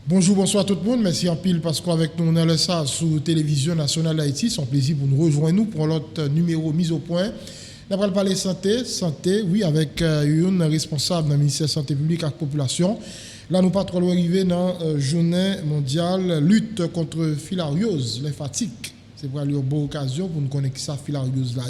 Bonjour, bonsoir tout le monde. Merci en pile parce qu'avec nous, on est là ça sur Télévision Nationale d'Haïti. C'est un plaisir pour nous rejoindre pour l'autre numéro mise au point. On va parler santé, oui, avec une responsable dans le ministère de la Santé publique et de la population. Là, nous pas trop arriver dans la journée mondiale lutte contre filariose lymphatique. C'est pour aller une bonne occasion pour nous connaître qui ça filariose là.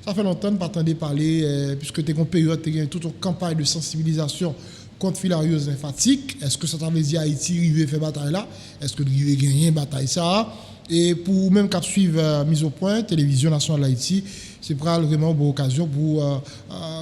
Ça fait longtemps que nous n'entendons pas parler, puisque tu as une période, tu as toute une campagne de sensibilisation contre filariose lymphatique. Est-ce que ça t'a dit Haïti rive fait bataille là? Est-ce que rive gagner bataille ça? Et pour même qu'à suivre mise au point Télévision Nationale d'Haïti, c'est vraiment une bonne occasion pour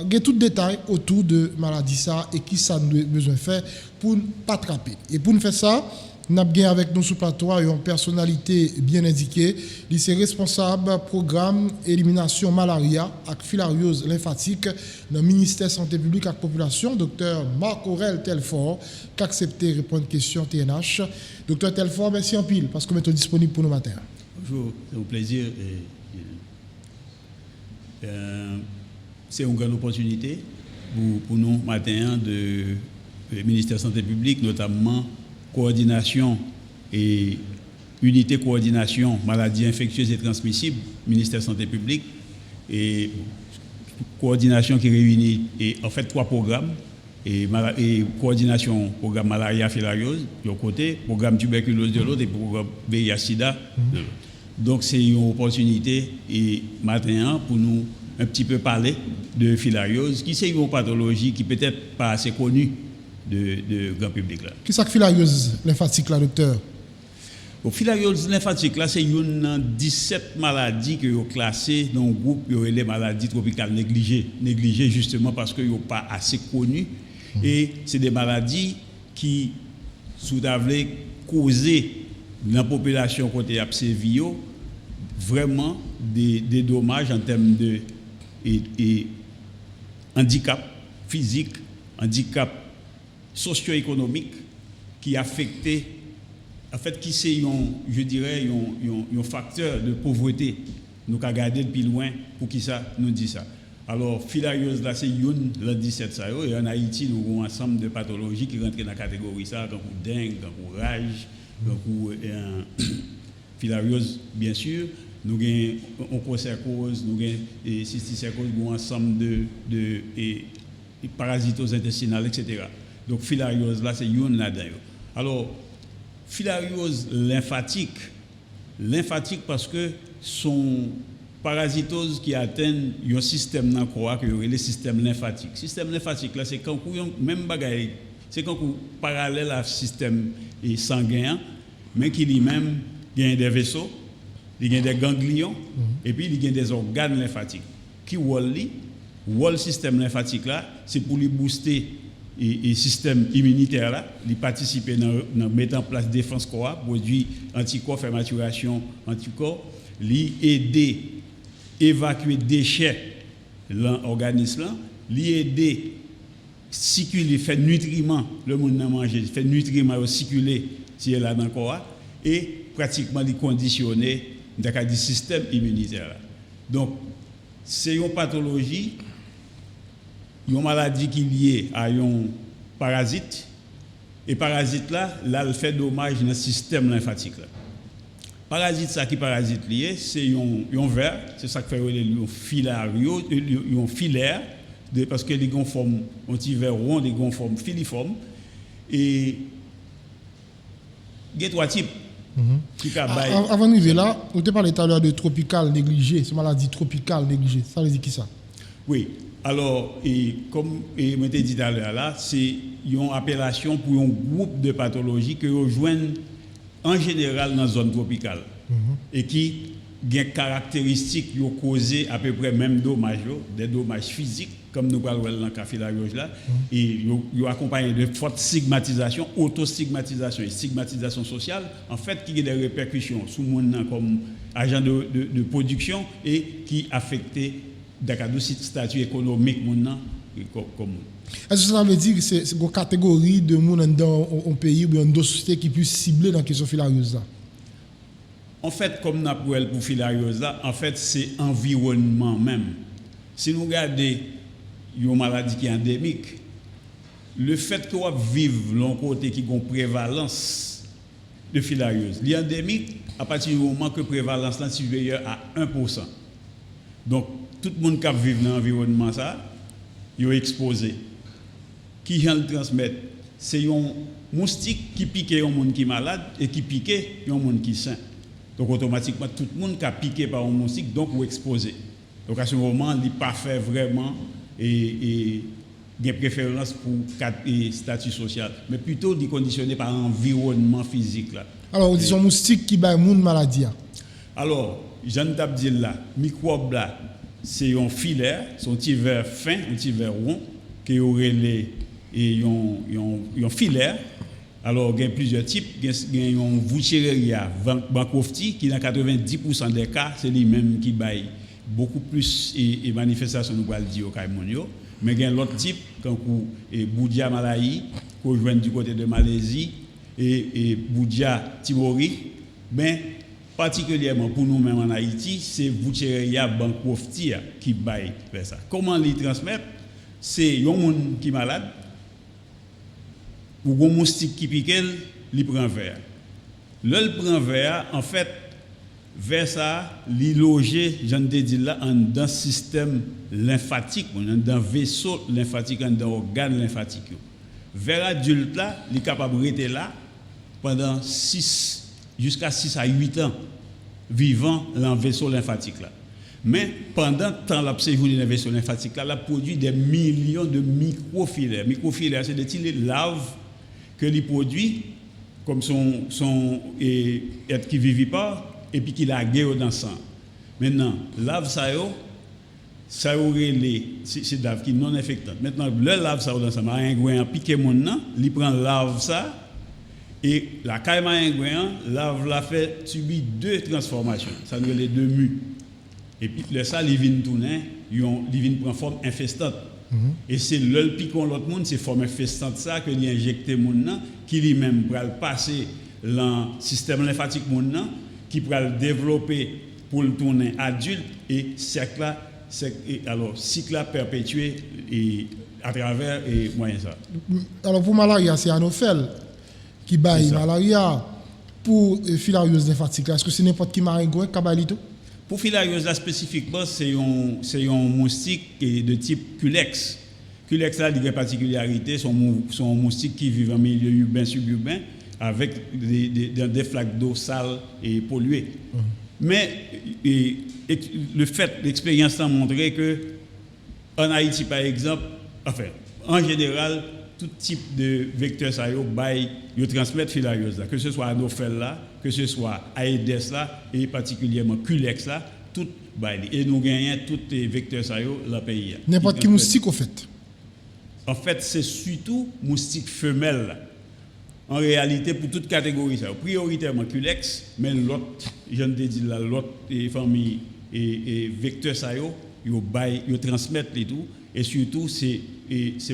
gagner tout détail autour de maladie ça et qui ça nous besoin faire pour ne pas attraper. Et pour nous faire ça, nous avons avec nous sous plateau une personnalité bien indiquée. Il est responsable programme élimination malaria et filariose lymphatique dans le ministère de la Santé publique et de la population, Dr Marc-Aurel Telfort, qui a accepté de répondre aux questions TNH. Dr Telfort, merci en pile parce que vous êtes disponible pour nous matin. Bonjour, c'est un plaisir. C'est une grande opportunité pour nous matin de ministère de la Santé publique, notamment coordination et unité coordination maladies infectieuses et transmissibles, ministère de la Santé publique, et coordination qui réunit en fait 3 programmes, et coordination programme malaria filariose de côté, programme tuberculose de l'autre et programme VIH-Sida de l'autre. Donc c'est une opportunité et matin pour nous un petit peu parler de filariose, qui c'est une pathologie qui peut-être pas assez connue de grand public là. Qui est-ce que filariose lymphatique là, docteur? La filariose lymphatique là, c'est une 17 maladies que sont classées dans un groupe les maladies tropicales négligées justement parce que sont pas assez connues et c'est des maladies qui sous causer dans la population côté absévio vraiment des dommages en termes de handicap physique, handicap socio-économique qui affectait, en fait, qui c'est, je dirais, un facteur de pauvreté. Nous avons regardé depuis loin pour qui ça nous dit ça. Alors, filariose, là, c'est une, le 17, ça, et en Haïti, nous avons un ensemble de pathologies qui rentrent dans la catégorie ça, comme dengue, comme rage, comme filariose, bien sûr. Nous avons onchocercose, nous avons cysticercose, nous avons un ensemble de parasitoses intestinales, etc. Donc, filariose, là, c'est une là-dedans. Alors, filariose lymphatique parce que son parasitose qui atteint un système dans le corps, qui est le système lymphatique. Le système lymphatique, là, c'est quand même bagaille, c'est quand parallèle à système sanguin, mais qui lui-même gagne des vaisseaux, il gagne des ganglions, et puis il gagne des organes lymphatiques. Qui le système lymphatique là, c'est pour lui booster et système immunitaire là, il participer dans mettre en place défense corps, produit anticorps, faire maturation anticorps, lui aider évacuer déchets dans l'organisme là, lui aider circuler faire nutriments, le monde n'a manger, faire nutriments circuler si elle a dans le corps et pratiquement les conditionner dans le système immunitaire là. Donc c'est une pathologie, une maladie qui est liée à un parasite, et parasite là, elle fait dommage dans le système lymphatique là. Parasite ça qui parasite lié, c'est un ver, c'est ça qui fait un filario, un filaire, parce que les gonfles forment un petit ver rond, les gonfles forment filiforme, et il y a 3 types. Avant d'arriver là, vous avez parlé tout à l'heure de tropical négligé, c'est maladie tropicale négligée. Ça veut dire qui ça? Oui, alors, comme je t'ai dit tout à l'heure là, c'est une appellation pour un groupe de pathologies que rejoignent en général dans la zone tropicale et qui ont des caractéristiques qui ont causé à peu près même dommages, des dommages physiques, comme nous parlons dans le cas filariose là, et ils ont accompagné de fortes stigmatisations, autostigmatisation et stigmatisation sociale, en fait, qui ont des répercussions sur le monde comme agent de production et qui affectent le statut économique comme. Est-ce que ça veut dire que c'est une catégorie de monde dans un pays ou dans une société qui puisse cibler dans la question filariose là? En fait, comme nous avons pour filariose là, en fait, c'est environnement même. Si nous regardons une maladie qui est endémique, le fait que vous vivez l'un côté qui a une prévalence de filariose, l'endémique, à partir du moment que la prévalence est supérieure à 1%. Donc, tout le monde qui vit dans l'environnement, il est exposé. Qui vient le transmettre? C'est un moustique qui pique un monde qui est malade et qui pique un monde qui est sain. Donc, automatiquement, tout le monde qui a piqué par un moustique, donc, est exposé. Donc, à ce moment, il n'est pas fait vraiment et des préférences pour quatre statuts sociaux, mais plutôt conditionné par l'environnement physique. Là. Alors, ils sont moustiques qui ont une maladie. Alors, Jean Tabdil là, microbe là, c'est un filaire, son petit verre fin, un petit verre rond, qui aurait un filaire. Alors, il y a plusieurs types. Il y a un Wuchereria bancrofti qui, dans 90% des cas, c'est lui-même qui baille beaucoup plus et manifestations, nous allons dire au Caïmonio. Mais il y a l'autre type, quand Boudia Malayi, qu'on joint du côté de Malaisie, et Boudia Timori, mais particulièrement pour nous-mêmes en Haïti, c'est Wuchereria bancrofti qui baille vers ça. Comment les transmettre? C'est un monde qui est malade, ou un moustique qui pique, il prend verre. Le prend verre, en fait, vers ça, il logé, j'en ai dit là, dans le système lymphatique, dans le vaisseau lymphatique, dans l'organe lymphatique. Vers adulte là, il est capable de rester là pendant jusqu'à 6 à 8 ans, vivant dans le vaisseau lymphatique là. Mais pendant le temps la séjourné dans le vaisseau lymphatique là, il a produit des millions de microfilaires. Microfilaires, c'est des petites larves que il produit comme son être qui vivipare et puis qu'il a guéri dans le sang. Maintenant, larve ça aurait c'est larve qui non infectante. Maintenant, le larve ça dans le sang, un piqué mon nom, il prend larve ça et la caille maringouin, larve la fait subir 2 transformations. Ça nous les 2 mues. Et puis le ça il vient tourner, il vient prendre forme infestante. Et c'est le piquant l'autre monde, c'est forme infestante ça que il injecté mon nom qui lui-même va passer dans le système lymphatique mon nom qui va le développer pour le tourner adulte et cycle perpétué et à travers et moyen ça. Alors pour malaria, c'est Anophèle qui baille malaria. Pour filariose lymphatique, est-ce que c'est n'importe qui maringouin cabalito? Pour filariose là spécifiquement, c'est un moustique de type Culex. Culex là, il a une particularité, son moustique qui vit en milieu urbain suburbain avec des flaques d'eau sales et polluées. Mais l'expérience a montré que en Haïti par exemple, en général, tout type de vecteur ça yo transmettre filariose là, que ce soit Anophèle là, que ce soit Aedes là et particulièrement Culex là, tout bail et nous gagnons tous les vecteurs ça yo dans le pays. N'importe qui moustique au fait. En fait, c'est surtout moustique femelle là. En réalité pour toute catégorie ça, prioritairement Culex, mais l'autre je ne dit là l'autre famille et vecteurs ça yo transmettent les tout et surtout c'est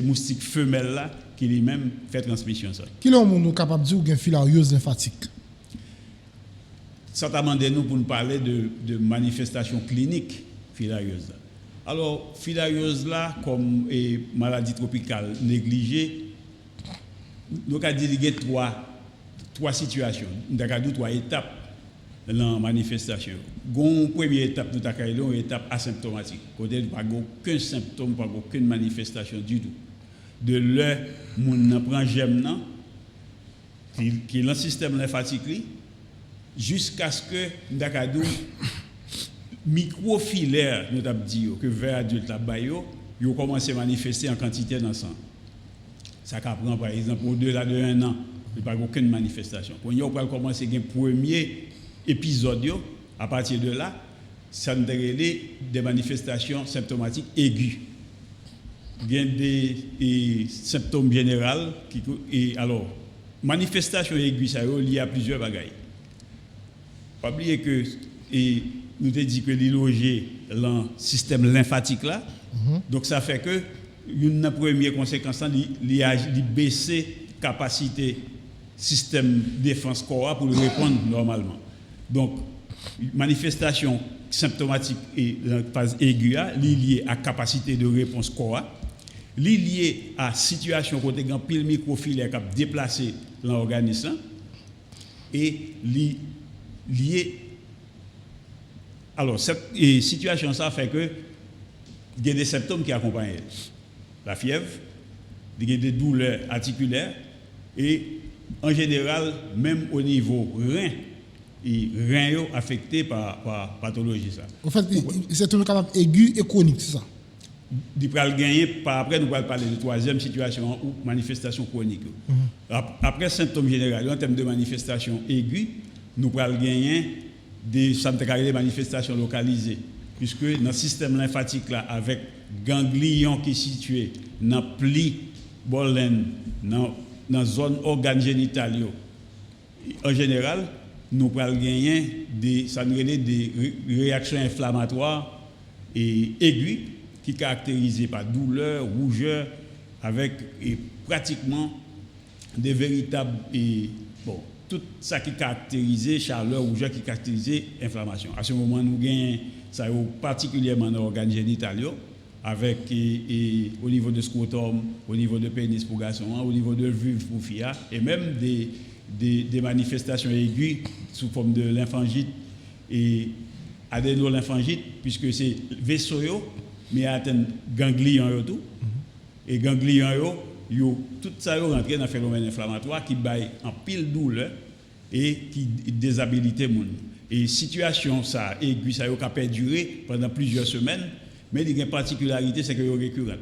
moustiques femelles là qui lui-même fait transmission ça. Qui est nous capable de dire qu'il y a une filariose lymphatique? Ça t'a demandé nous pour nous parler de manifestations cliniques filariose. Alors filariose là comme maladie tropicale négligée, nous avons dit trois situations, nous avons dit 3 étapes dans la manifestation. Une première étape, nous avons une étape asymptomatique. Côté pas aucun symptôme, pas aucune manifestation du tout. De là, on prend germe qui est dans le système lymphatique jusqu'à ce que nous avons microfilaire, nous avons dit que vers adulte la bayo, ils ont commencé à manifester en quantité dans le sang. Ça prend par exemple au-delà de 1 an, il n'y a pas aucune manifestation. Quand on va commencer le premier épisode, à partir de là, ça nous donne des manifestations symptomatiques aiguës. Il y a des symptômes généraux. Alors, manifestation aiguë, ça est lié à plusieurs bagailles. Pas oublier que nous avons dit que l'îlogé dans le système lymphatique là, donc ça fait que une première conséquence, il a baissé la capacité système défense corps pour répondre normalement. Donc, manifestation symptomatique et la phase aiguë, liée à capacité de réponse corps, liée à situation côté grand pile microfilaire qui a déplacé l'organisme et lié. Alors cette situation ça fait que il y a des symptômes qui accompagnent la fièvre, il y a des douleurs articulaires et en général même au niveau rein et rein affecté par pathologie ça. En fait, c'est un capable aigu et chronique, c'est ça. Il va gagner par après nous allons parler de troisième situation ou manifestation chronique. Après symptômes généraux en termes de manifestation aiguë, nous allons gagner des manifestations localisées puisque dans le système lymphatique là avec ganglion qui est situé dans pli bolène dans zone organe génital en général nous allons gagner des réactions inflammatoires et aiguës qui est caractérisé par douleur, rougeur, avec pratiquement des véritables tout ça qui caractérise chaleur, rougeur qui caractérise inflammation. À ce moment, nous gagnons ça particulièrement dans l'organe génital, avec au niveau de scrotum, au niveau de pénis pour garçon, au niveau de vulve pour fille, et même des manifestations aiguës sous forme de lymphangite et adénolymphangite, puisque c'est vaisseau mais atteint ganglion tout et ganglion tout ça rentre dans un phénomène inflammatoire qui baille en pile douleur et qui déshabilite monde et situation ça aiguë ça a perdurer pendant plusieurs semaines mais il y a une particularité c'est que c'est récurrent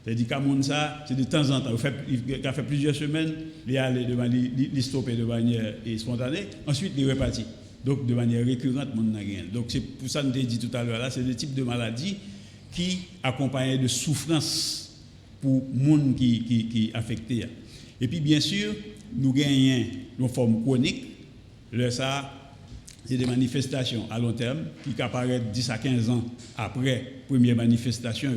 c'est-à-dire que ça c'est de temps en temps il fait plusieurs semaines il aller de manière il stopper de manière spontanée ensuite il repartit donc de manière récurrente monde n'a rien donc c'est pour ça que je dit tout à l'heure là c'est le type de maladie qui accompagne de souffrance pour les gens qui affectés. Et puis bien sûr, nous gagnons une forme chronique, ça c'est des manifestations à long terme qui apparaissent 10 à 15 ans après la première manifestation.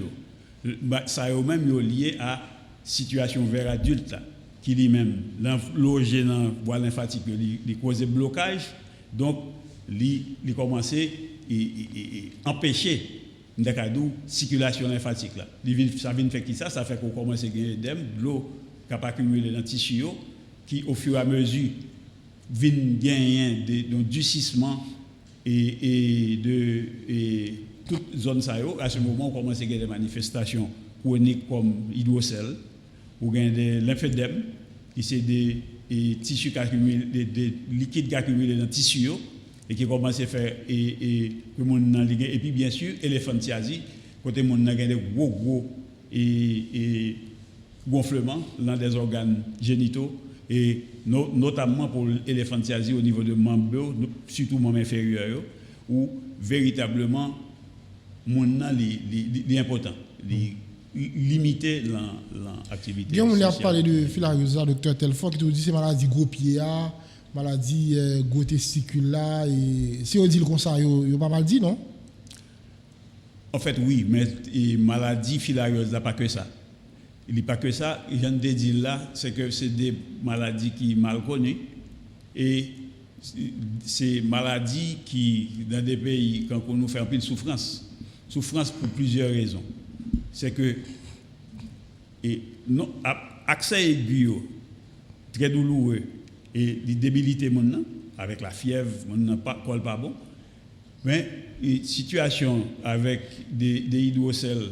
Ça est même lié à situation vers adulte qui lui-même logé dans la voie lymphatique, il cause blocage, donc il commence à empêcher la circulation lymphatique là. Ça vient faire qui ça fait qu'on commence à gagner de l'eau qui a accumulé dans le tissu qui au fur et à mesure vient gagner d'un durcissement et toute zone ça à ce moment on commence à gagner des manifestations chroniques comme hydrocèle ou gagner des lymphédèmes qui c'est des tissus qui accumulent des liquides qui accumulent dans le tissu et qui commence à faire et puis bien sûr éléphantiasis côté monde a des gros et gonflements dans des organes génitaux et notamment pour l'éléphantiasis au niveau de membres surtout membres inférieurs où véritablement monde l'important limiter l'activité. Bien on a parlé de filariose docteur Telfort qui nous dit c'est maladie gros pied maladie gros testicule là et si on dit comme ça yo pas mal dit non. En fait oui mais maladie filariose là pas que ça. Il n'est pas que ça, je viens de dire là, c'est que c'est des maladies qui sont mal connues et c'est maladies qui dans des pays quand on nous fait un peu de souffrance pour plusieurs raisons. C'est que accès aigu très douloureux et des débilités maintenant avec la fièvre maintenant pas colle pas bon mais situation avec des hydrocèles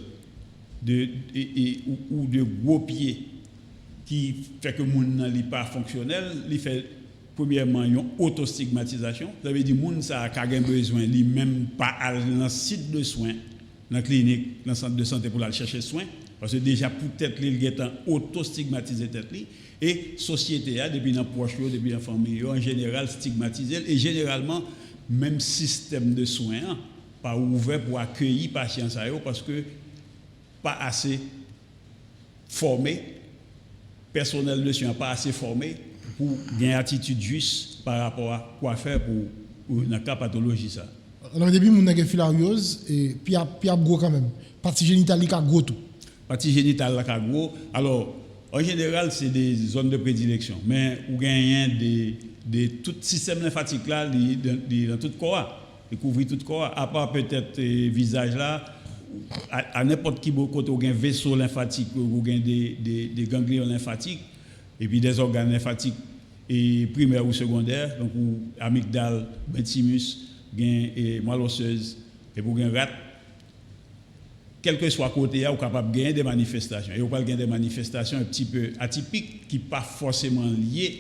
ou de gros pieds qui fait que mon n'est pas fonctionnel il fait premièrement une autostigmatisation ça veut dire moun ça a besoin lui même pas dans le site de soins dans la clinique dans le centre de santé pour aller chercher soins parce que déjà peut-être il est en autostigmatisé tête et société a depuis dans proche depuis dans famille en général stigmatisé et généralement même système de soins pas ouvert pour accueillir patients parce que pas assez formé personnel de soins pas assez formé pour gagner attitude juste par rapport à quoi faire pour dans cas pathologie ça. Alors au début mon a filariose et puis a gros quand même partie génitale qui a gros tout. Partie génitale qui a gros alors en général c'est des zones de prédilection mais ou gagne des tout système lymphatique là dans tout corps il couvre tout le corps, à part peut-être visage là, à n'importe qui côté ou un vaisseau lymphatique ou des ganglions lymphatiques et puis des organes lymphatiques et primaires ou secondaires, donc ou amygdale, thymus, et moelle osseuse et pour un rat, quel que soit côté, vous êtes capable de gagner des manifestations. Et vous pouvez gagner des manifestations un petit peu atypiques qui ne sont pas forcément liées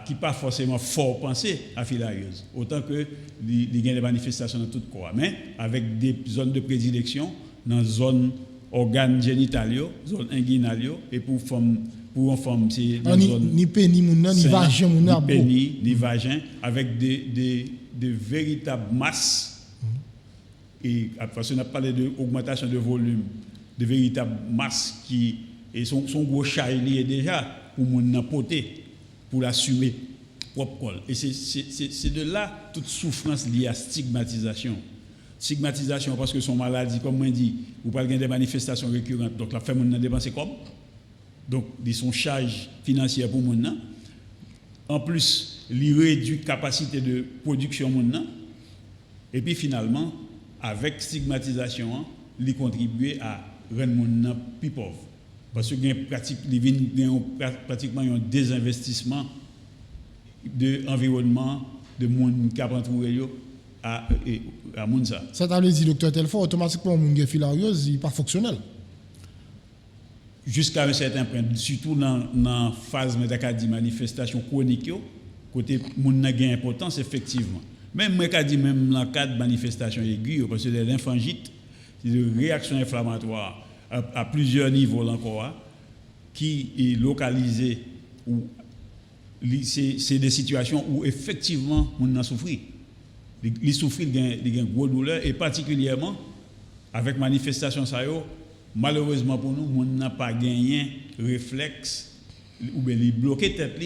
qui pas forcément fort pensées à filariose. Autant que il y a des manifestations dans tout le corps. Mais avec des zones de prédilection, dans zones organes génitales, zones inguinales, et pour une femme, c'est dans zone ni pénis, ni vagin, ni pénis, ni vagin, avec des véritables masses. Et parce qu'on a parlé d'augmentation de volume, de véritables masses qui sont gros charliers déjà pour mon poter, pour l'assumer propre col. Et c'est de là toute souffrance liée à stigmatisation. Stigmatisation parce que son maladie, comme on dit, vous parlez des manifestations récurrentes. Donc la femme n'a dépensé comme. Donc ils sont charges financières pour mon. En plus, il réduit capacité de production mon. Et puis finalement, avec stigmatisation, il contribue à rendre mon plus pauvre. Parce qu'il y a pratiquement un désinvestissement de l'environnement, de monde qui a entouré à Mounsa. Ça t'a dit, docteur Telfort, automatiquement, mon filariose n'est pas fonctionnel. Jusqu'à un certain point, surtout dans la phase de manifestation chronique, côté mon a gain importance, effectivement. Même moi, je dis même dans le cadre de manifestation aiguë, parce que les lymphangites, c'est des réactions inflammatoires à plusieurs niveaux encore, qui est localisé, c'est des situations où effectivement on a souffert. Les souffrir, il y a une grosse douleur, et particulièrement avec manifestation ça, malheureusement pour nous, on n'a pas gagné réflexe ou bien les bloquer tête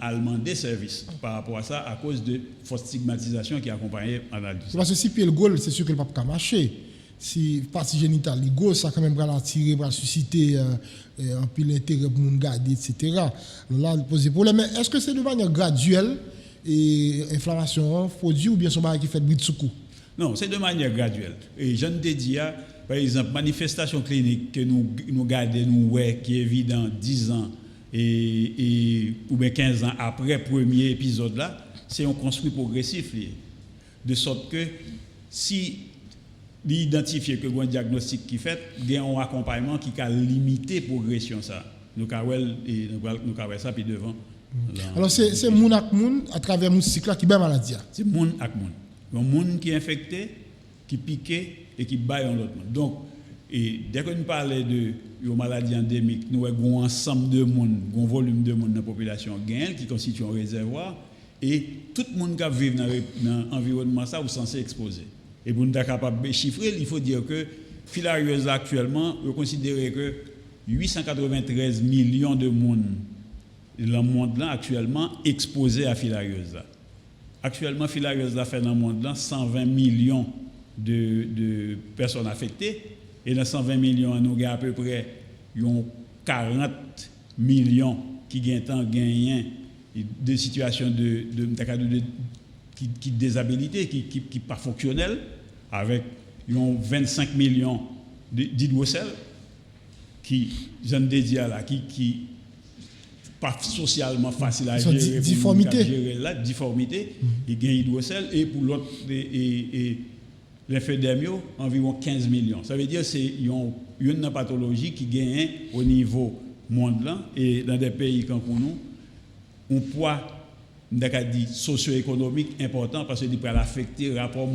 à demander service par rapport à ça à cause de forte stigmatisation qui accompagnait l'analyse. Parce que si pied le goal, c'est sûr que le pape pas marcher. Si partie génitale, le goal, ça quand même va l'attirer, va susciter un peu l'intérêt pour nous garder, etc. Là, il pose problème. Mais est-ce que c'est de manière graduelle et inflammation produit ou bien son baril qui fait bruit de secours? Non, c'est de manière graduelle. Et je ne te dis, par exemple, manifestation clinique que nous gardons, qui est évident 10 ans ou bien 15 ans après le premier épisode là, c'est un construit progressif. De sorte que si l'identifier que un diagnostic qui fait, il y a un accompagnement qui a limité la progression ça. Nous avons ça puis devant. Alors c'est moun ak moun à travers mon cycle là qui bat maladie. C'est moun ak moun. Un moun qui est infecté, qui piqué et qui bat un autre. Donc et dès que nous parlons de maladie endémique, nous avons un ensemble de monde, un volume de monde dans la population qui constitue un réservoir et tout le monde qui vit dans l'environnement ça est censé exposer. Et pour nous être capable de chiffrer, il faut dire que filariose actuellement, on considère que 893 millions de monde dans le monde là actuellement exposés à filariose. Actuellement, filariose fait dans le monde là 120 millions de personnes affectées. Et dans 120 millions, nous avons à peu près 40 millions qui gagnent des situations de déshabilité, qui ne pas fonctionnelles, avec 25 millions d'hydrocèles qui, je ne dis là, qui pas socialement facile à gérer. Difformité. Il gagne hydrocèles et pour l'autre, l'infédémie, environ 15 millions. Ça veut dire que c'est une pathologie qui gagne au niveau mondial et dans des pays comme pour nous, un poids socio-économique important parce qu'il peut affecter le rapport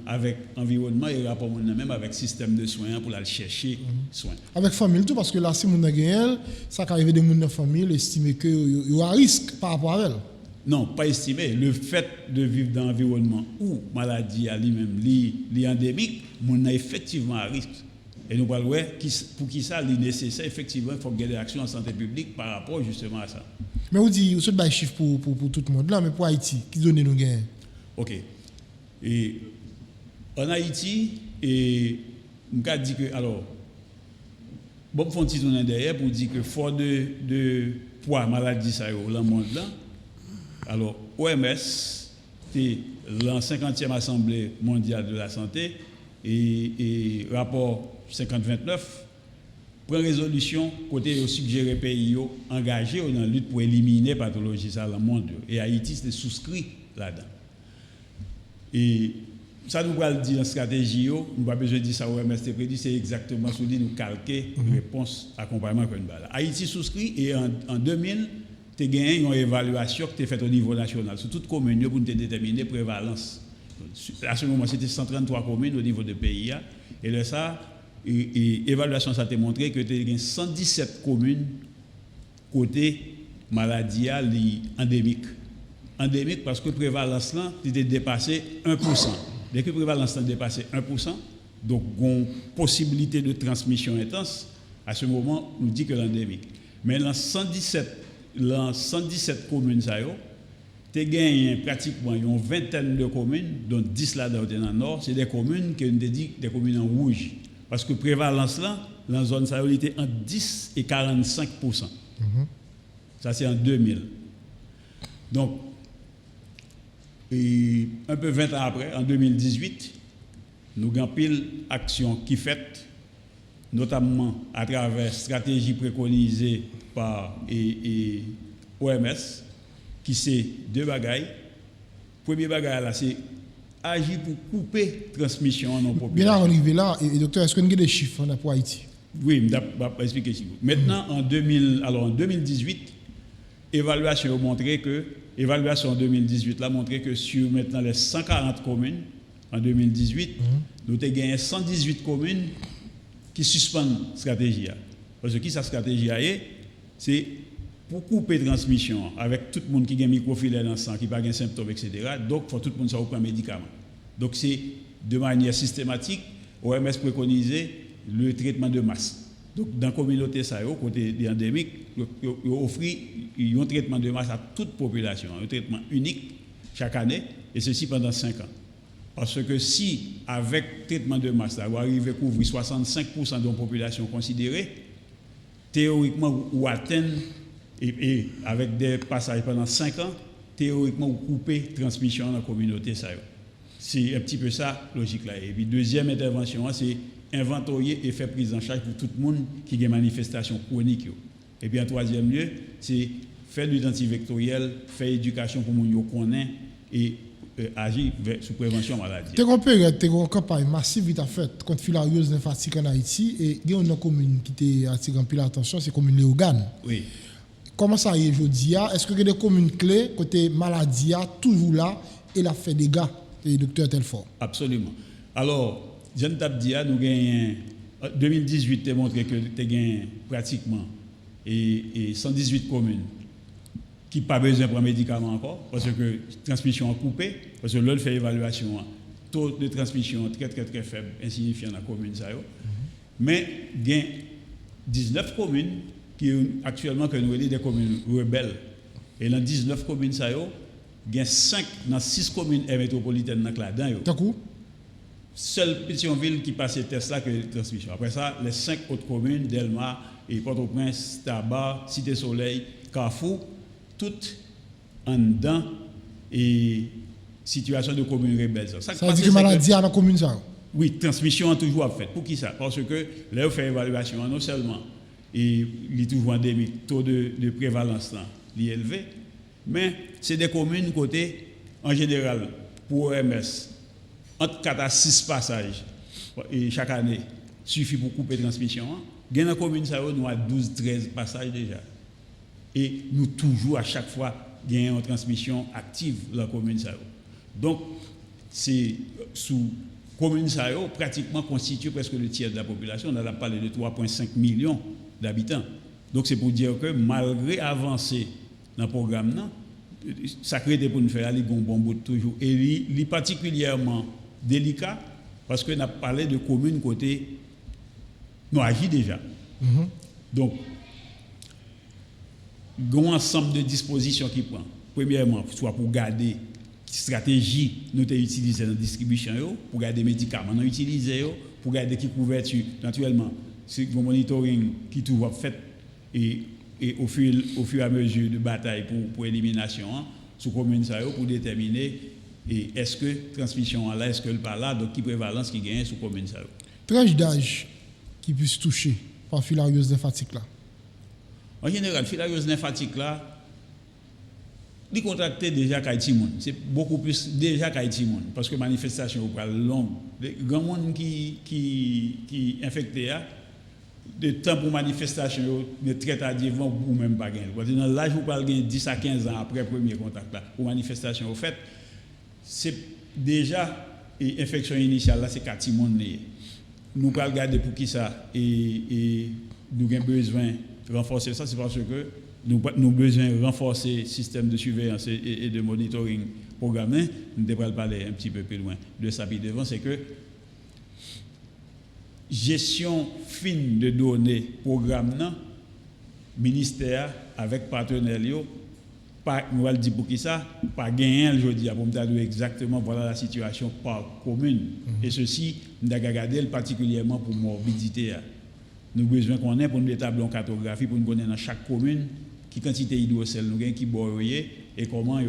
avec l'environnement et le rapport même avec le système de soins pour aller chercher soins. Avec la famille, tout parce que là, si on a gagné, ça peut arriver de monde dans la famille, estimer qu'il y a un risque par rapport à elle. Non, pas estimé. Le fait de vivre dans un environnement où la maladie à lui-même est endémique, on a effectivement un risque. Et nous parlons pour qui ça est nécessaire, effectivement, il faut qu'il y ait des actions en santé publique par rapport justement à ça. Mais vous dites, vous avez des chiffres pour tout le monde là, mais pour Haïti, qui donne nous gain? Ok. Et en Haïti, et on a dit que, alors, bon, faut petit tourner derrière pour dire que fort de poids maladie ça dans le monde là. Alors, OMS c'est la 50e Assemblée mondiale de la santé et rapport 5029 prend résolution côté suggérer pays engagés dans la lutte pour éliminer la pathologie ça dans le monde et Haïti c'est souscrit là-dedans. Et ça nous va le dire en stratégie, nous pas besoin de dire ça au MST c'est exactement ce que nous calquer réponse accompagnement que nous là. Haïti souscrit et en 2000 tu as gagné une évaluation qui est faite au niveau national sur toute commune pour déterminer prévalence. À ce moment c'était 133 communes au niveau du pays et là ça l'évaluation ça t'a montré que tu as 117 communes côté maladie endémique. Endémique parce que prévalence là était dépassé 1%. Dès que prévalence là dépassé 1%, donc une possibilité de transmission intense à ce moment nous dit que l'endémique. Mais dans 117 communes ça yo, tu as gagné pratiquement une vingtaine de communes dont 10 là dans le nord, c'est des communes que nous dit des communes en rouge. Parce que prévalence là, dans la zone ça était entre 10 et 45%. Ça c'est en 2000. Donc, et un peu 20 ans après, en 2018, nous avons pile action qui fait, notamment à travers stratégie préconisée par OMS, qui c'est deux bagailles. Premier bagaille là, c'est agir pour couper transmission en population. Bien arrivé là, et docteur, est-ce qu'on a des chiffres pour Haïti? Oui, je vais expliquer ça. Maintenant, en 2018, évaluation a montré que, évaluation en 2018 a montré que sur maintenant les 140 communes, en 2018, nous avons gagné 118 communes qui suspendent la stratégie. Parce que qui sa stratégie est, c'est pour couper transmission avec tout le monde qui a un microfilet dans le sang, qui n'a pas de symptômes, etc. Donc, il faut tout le monde prendre un médicament. Donc, c'est de manière systématique, OMS préconisait le traitement de masse. Donc, dans la communauté, ça, côté des endémiques, il offre un traitement de masse à toute population, un traitement unique chaque année, et ceci pendant 5 ans. Parce que si, avec traitement de masse, vous arrivez à couvrir 65% de la population considérée, théoriquement, vous atteignez, et avec des passages pendant 5 ans, théoriquement, vous coupez la transmission dans la communauté. C'est un petit peu ça, logique là. Et puis, deuxième intervention, c'est inventorier et faire prise en charge pour tout le monde qui a des manifestations chroniques. Et puis, en troisième lieu, c'est faire du antivectoriel, faire éducation pour les gens qui connaissent et agir sous prévention de maladie. Tu as une campagne massive qui a faite contre filariose lymphatique en Haïti et il y a une commune qui a attiré un peu l'attention, c'est la commune Léogane. Oui. Comment ça y est aujourd'hui? Est-ce que il y a des communes clés côté maladie toujours là et la fait des gars, le docteur Telfort? Absolument. Alors, Jean Tabdia, nous gagnons 2018 a montré que tu as gagné pratiquement et 118 communes qui n'ont pas besoin de prendre médicaments encore, parce que la transmission est coupée, parce que l'autre fait évaluation, taux de transmission très très très faible, insignifiant dans la commune. Mais il y a 19 communes qui actuellement que nous avons des communes rebelles. Et dans 19 communes, il y a 5 dans 6 communes métropolitaines là-dedans. D'accord. Seule Pétionville qui passe test là que transmission. Après ça, les 5 autres communes, Delma, et Port-au-Prince, Tabar, Cité-Soleil, Carrefour, toutes en dedans et situation de communes rebelles. Ça veut dire que maladie dans la commune ça? Oui, transmission est toujours faite. Pour qui ça? Parce que là, on fait évaluation non seulement et il est toujours endémique, taux de prévalence là, il est élevé, mais c'est des communes côté, en général, pour OMS, entre 4 à 6 passages et chaque année suffit pour couper la transmission. Dans la commune, nous avons 12-13 passages déjà. Et nous toujours, à chaque fois, gagnons une transmission active dans la commune. Donc, c'est sous commune, pratiquement constitue presque le tiers de la population. On a parlé de 3,5 millions d'habitants. Donc, c'est pour dire que malgré l'avancée dans le programme, ça crée des pour nous faire aller bon bout toujours. Et il est particulièrement délicat parce qu'on a parlé de communes côté nous agit déjà. Donc, il y a un ensemble de dispositions qui prend. Premièrement, soit pour garder stratégie nous avons utilisée dans la distribution, pour garder les médicaments nous utilisés, pour garder qui couverture. Naturellement, c'est le monitoring qui tout va fait et au fur et à mesure de bataille pour élimination sous commune pour déterminer Et est-ce que transmission là, est-ce que le pas là, donc qui prévalence qui gagne sous commune ça? Tranche d'âge qui puisse toucher par filariose lymphatique là. En général, filariose lymphatique là, il contracté déjà Kaitimoun. C'est beaucoup plus déjà Kaitimoun parce que manifestation est longue. Les grands monde qui infecté de temps pour manifestation ne très tardivement ou même pas gagner. Parce que dans l'âge où parle 10 à 15 ans après premier contact là pour manifestation au fait c'est déjà et infection initiale là c'est Kaitimoun. Nous pas regarder pour qui ça et nous avons besoin de renforcer ça c'est parce que nous avons besoin de renforcer le système de surveillance et de monitoring programmé. Nous devons parler un petit peu plus loin de ça. Puis devant, c'est que gestion fine de données programme, ministère avec partenaires, nous allons dire pour qui ça, pas gagner aujourd'hui, pour me dire exactement voilà la situation par commune. Et ceci, nous avons regardé particulièrement pour morbidité. Nous avons besoin qu'on ait pour nous établir une cartographie, pour nous connaître dans chaque commune qui quantité hydrocèle nous gagne qui boyer et comment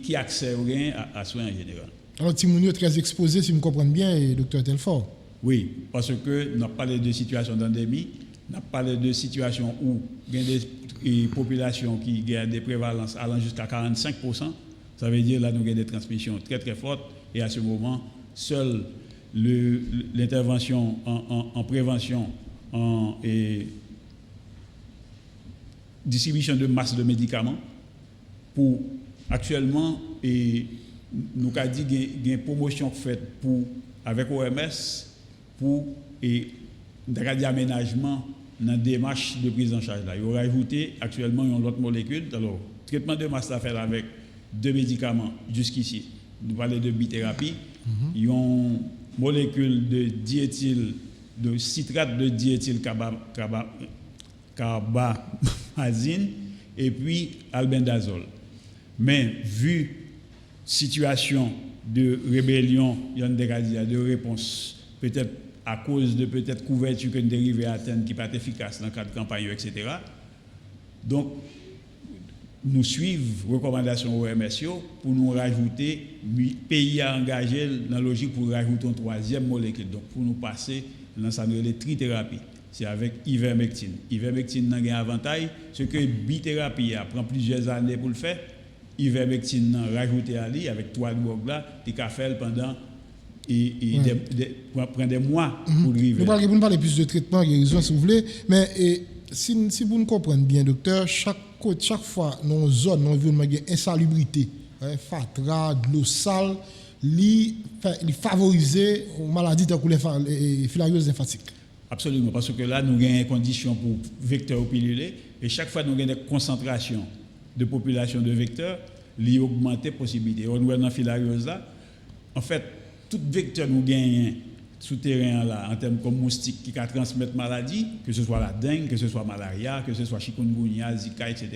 qui accès à soins en général. Alors Timounio très exposé si je comprends bien docteur Telfort. Oui, parce que nous avons parlé de situation d'endémie, nous avons parlé de situation où il y a des populations qui ont des prévalences allant jusqu'à 45%. Ça veut dire là nous avons des transmissions très très fortes et à ce moment seule l'intervention en prévention et distribution de masse de médicaments pour actuellement et nous avons dit qu'il y a une promotion faite avec OMS pour et aménagement dans la démarche de prise en charge là. Il y aura ajouté actuellement une autre molécule. Alors, traitement de masse à faire avec 2 médicaments jusqu'ici. Nous parlons de bithérapie. Il y a une molécule de citrate de carbamazine et puis albendazole. Mais vu situation de rébellion, il y a de réponse, peut-être à cause de peut-être couverture que nous dérivons à atteindre qui n'est pas efficace dans le cadre de campagne, etc. Donc, nous suivons recommandations OMS pour nous rajouter, pays à engager dans la logique pour rajouter une 3e molécule. Donc, pour nous passer dans sa trithérapie. C'est avec ivermectine. Ivermectine a un avantage, c'est que bithérapie prend plusieurs années pour le faire. Ivermectine rajouté à lui avec 3 drogues là, tu as fait pendant prend des mois pour le river. Nous allons parler plus de traitement, guérison si vous voulez, mais si vous nous comprenez bien, docteur, chaque fois dans une zone, dans l'environnement, il y a insalubrité, fatra, de l'eau sale, il favorise les maladies telles que les filarioses lymphatiques. Absolument, parce que là, nous avons des conditions pour vecteurs pilulés, et chaque fois, nous avons des concentrations de population de vecteurs, qui augmentent les possibilités. On voit dans la filariose là, en fait, tout vecteur nous gagnons souterrain là, en termes comme moustique qui transmettent maladie, que ce soit la dengue, que ce soit malaria, que ce soit chikungunya, zika, etc.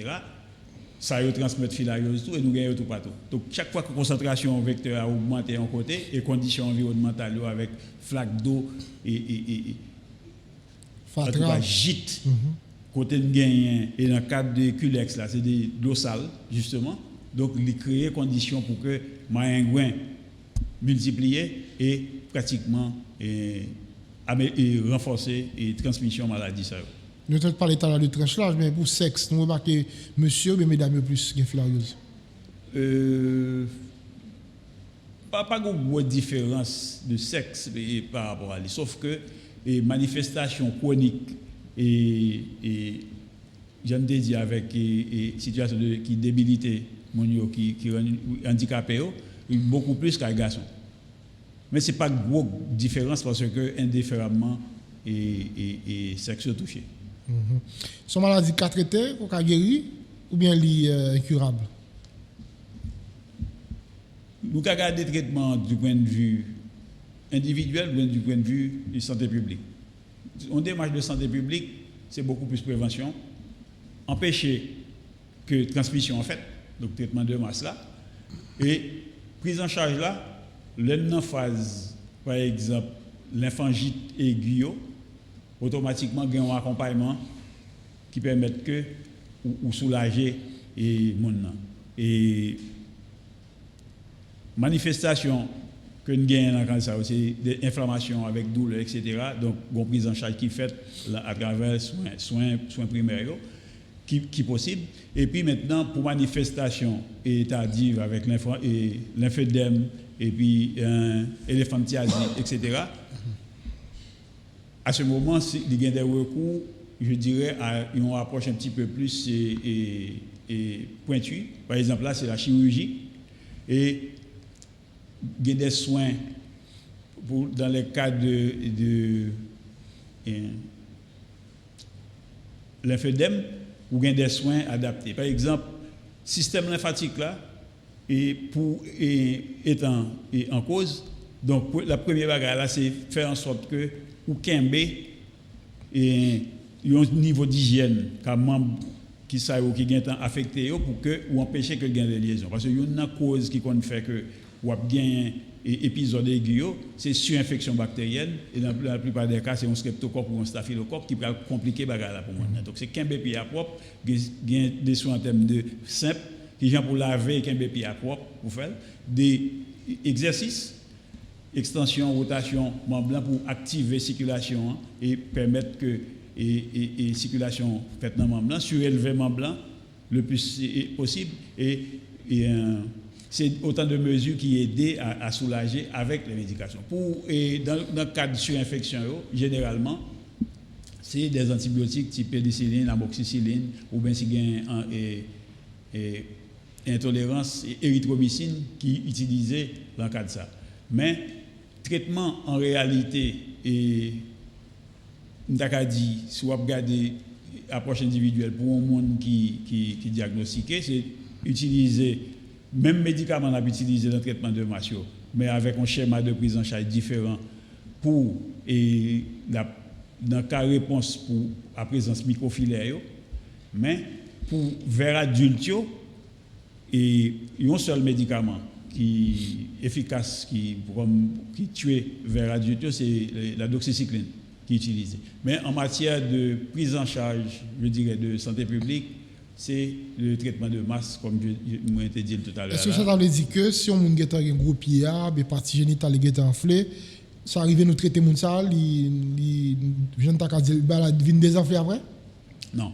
Ça transmet filariose tout et nous gagnons tout partout. Donc chaque fois que la concentration vecteur a augmenté en côté et conditions environnementales avec flaque d'eau et en tout cas gîte, côté de gagnant et dans le cadre de Culex là, c'est de l'eau sale justement. Donc il crée des conditions pour que maïngouin multiplier et pratiquement renforcer et transmission maladie ça. Nous avons parlé tout à l'heure de tranche large, mais pour sexe, nous remarquons monsieur ou mesdames plus qui filariose. Pas de grosse différence de sexe par rapport à lui, sauf que les manifestations chroniques et j'aime dire avec situation qui débilité qui rend handicapé beaucoup plus qu'un garçon. Mais ce n'est pas une grosse différence parce que indifféremment et sexe touché. Son maladie qu'a traité, qu'on a guéri ou bien incurable? Nous avons regardé le traitement du point de vue individuel ou du point de vue de santé publique. En démarche de santé publique, c'est beaucoup plus prévention, empêcher que transmission en fait, donc traitement de masse là, et prise en charge là, l'une phase, par exemple, lymphangite aiguë, automatiquement, il y a un accompagnement qui permet que ou soulager et mon. Et manifestation que nous gagnons dans le cancer, c'est des inflammations avec douleur, etc. Donc, une prise en charge qui est faite à travers soins primaires qui possible. Et puis maintenant, pour manifestation tardive avec lymphédème et puis éléphantiasis, etc., à ce moment, il y a des recours, je dirais, à une approche un petit peu plus pointue. Par exemple, là, c'est la chirurgie. Et il y a des soins dans les cas de lymphédème ou il y a des soins adaptés. Par exemple, système lymphatique là, est en cause. Donc, la première bagarre là, c'est faire en sorte que ou kembe et un niveau d'hygiène comme membre qui est affecté pour que ou empêcher que gagne des liaisons parce que y a une cause qui fait que ou a gain épisode aigu c'est surinfection bactérienne et dans la plupart des cas c'est un streptocoque ou un staphylocoque qui peut compliquer bagarre là pour moi. Donc c'est kembe pied à propre gain des soins en termes de simple qui gens pour laver kembe pied à propre pour faire des exercices extension, rotation, membre blanc pour activer la circulation et permettre que et circulation faite dans le membre blanc, surélever le membre blanc le plus possible. Et c'est autant de mesures qui aident à soulager avec les médications. Dans le cas de surinfection, généralement, c'est des antibiotiques type pénicilline, amoxicilline, ou bien si il y a intolérance et érythromycine qui est utilisée dans le cas de ça. Mais traitement en réalité et dit si vous regardez approche individuelle pour un monde qui diagnostiqué c'est utiliser même médicaments on a utilisé dans le traitement de masse mais avec un schéma de prise en charge différent pour dans cas réponse pour la présence microfilaire mais pour vers adulte et un seul médicament qui est efficace, qui tue vers adulte, c'est la doxycycline qui est utilisée. Mais en matière de prise en charge, je dirais, de santé publique, c'est le traitement de masse, comme je m'ai dit tout à l'heure. Est-ce que ça veut dire que si on a un gros pied, des parties génitales qui enflées, ça arrive à nous traiter mon ça, il vient de désenfler après? Non.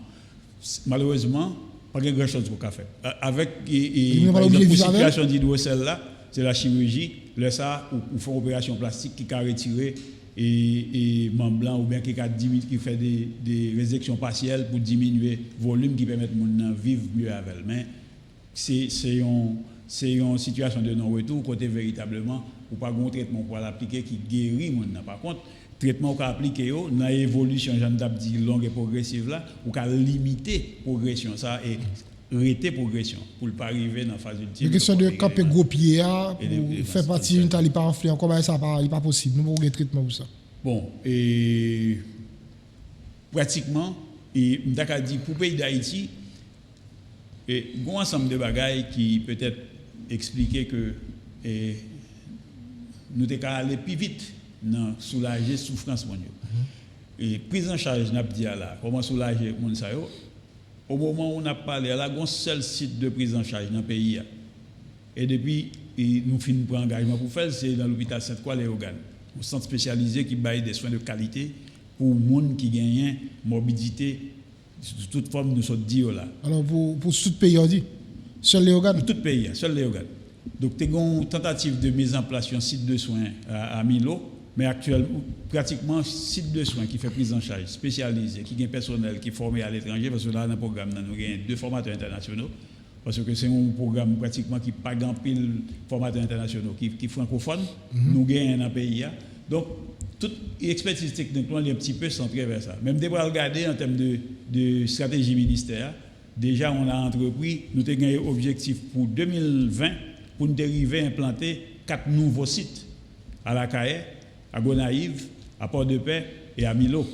Malheureusement, pas grand chose pour faire. Avec la situation d'hydrocèle là, c'est la chirurgie. Là ça, ou font opération plastique qui a retiré et membre blanc ou bien qui fait des résections partielles pour diminuer le volume qui permet de vivre mieux avec. Mais c'est une situation de non-retour côté véritablement ou pas un traitement pour l'appliquer qui guérit mon. Par contre, traitement qu'on appliqué dans l'évolution dit longue et progressive là ou qu'à limiter progression ça et arrêter progression pour ne pas arriver dans la phase ultime. La question de camper gros pied pour faire partie d'une taille pas enflée encore ça n'est pas possible. Nous avons un traitement pour ça. Bon et pratiquement et m'ta dit pour le pays d'Haïti et un ensemble de bagailles qui peut-être expliquer que nous devons aller plus vite dans soulager la souffrance mondiale. Et prise en charge, n'a dit là, comment soulager mon ça yo. Au moment où on a parlé, il y a un seul site de prise en charge dans le pays. Et depuis, nous finissons pour engagement pour faire, c'est dans l'hôpital Sainte-Croix-Léogane, un centre spécialisé qui baille des soins de qualité pour les gens qui gagnent morbidité de toute forme de ce dire là. Alors pour tout le pays, on dit seul Léogane? Pour tout le pays, seul Léogane. Donc, il y a une tentative de mise en place d'un site de soins à Milo, mais actuellement, pratiquement, site de soins qui fait prise en charge spécialisé, qui a un personnel qui est formé à l'étranger, parce que là, dans le programme, nous avons 2 formateurs internationaux, parce que c'est un programme pratiquement qui pas grand pile formateurs internationaux, qui est francophone, nous gagnons dans le pays. Donc, toute expertise technique, on est un petit peu centré vers ça. Même pour regarder en termes de stratégie ministère, déjà, on a entrepris, nous avons gagné un objectif pour 2020 pour nous dériver implanter 4 nouveaux sites à la CAE, à Gonaïve, à Port-de-Paix et à Milo.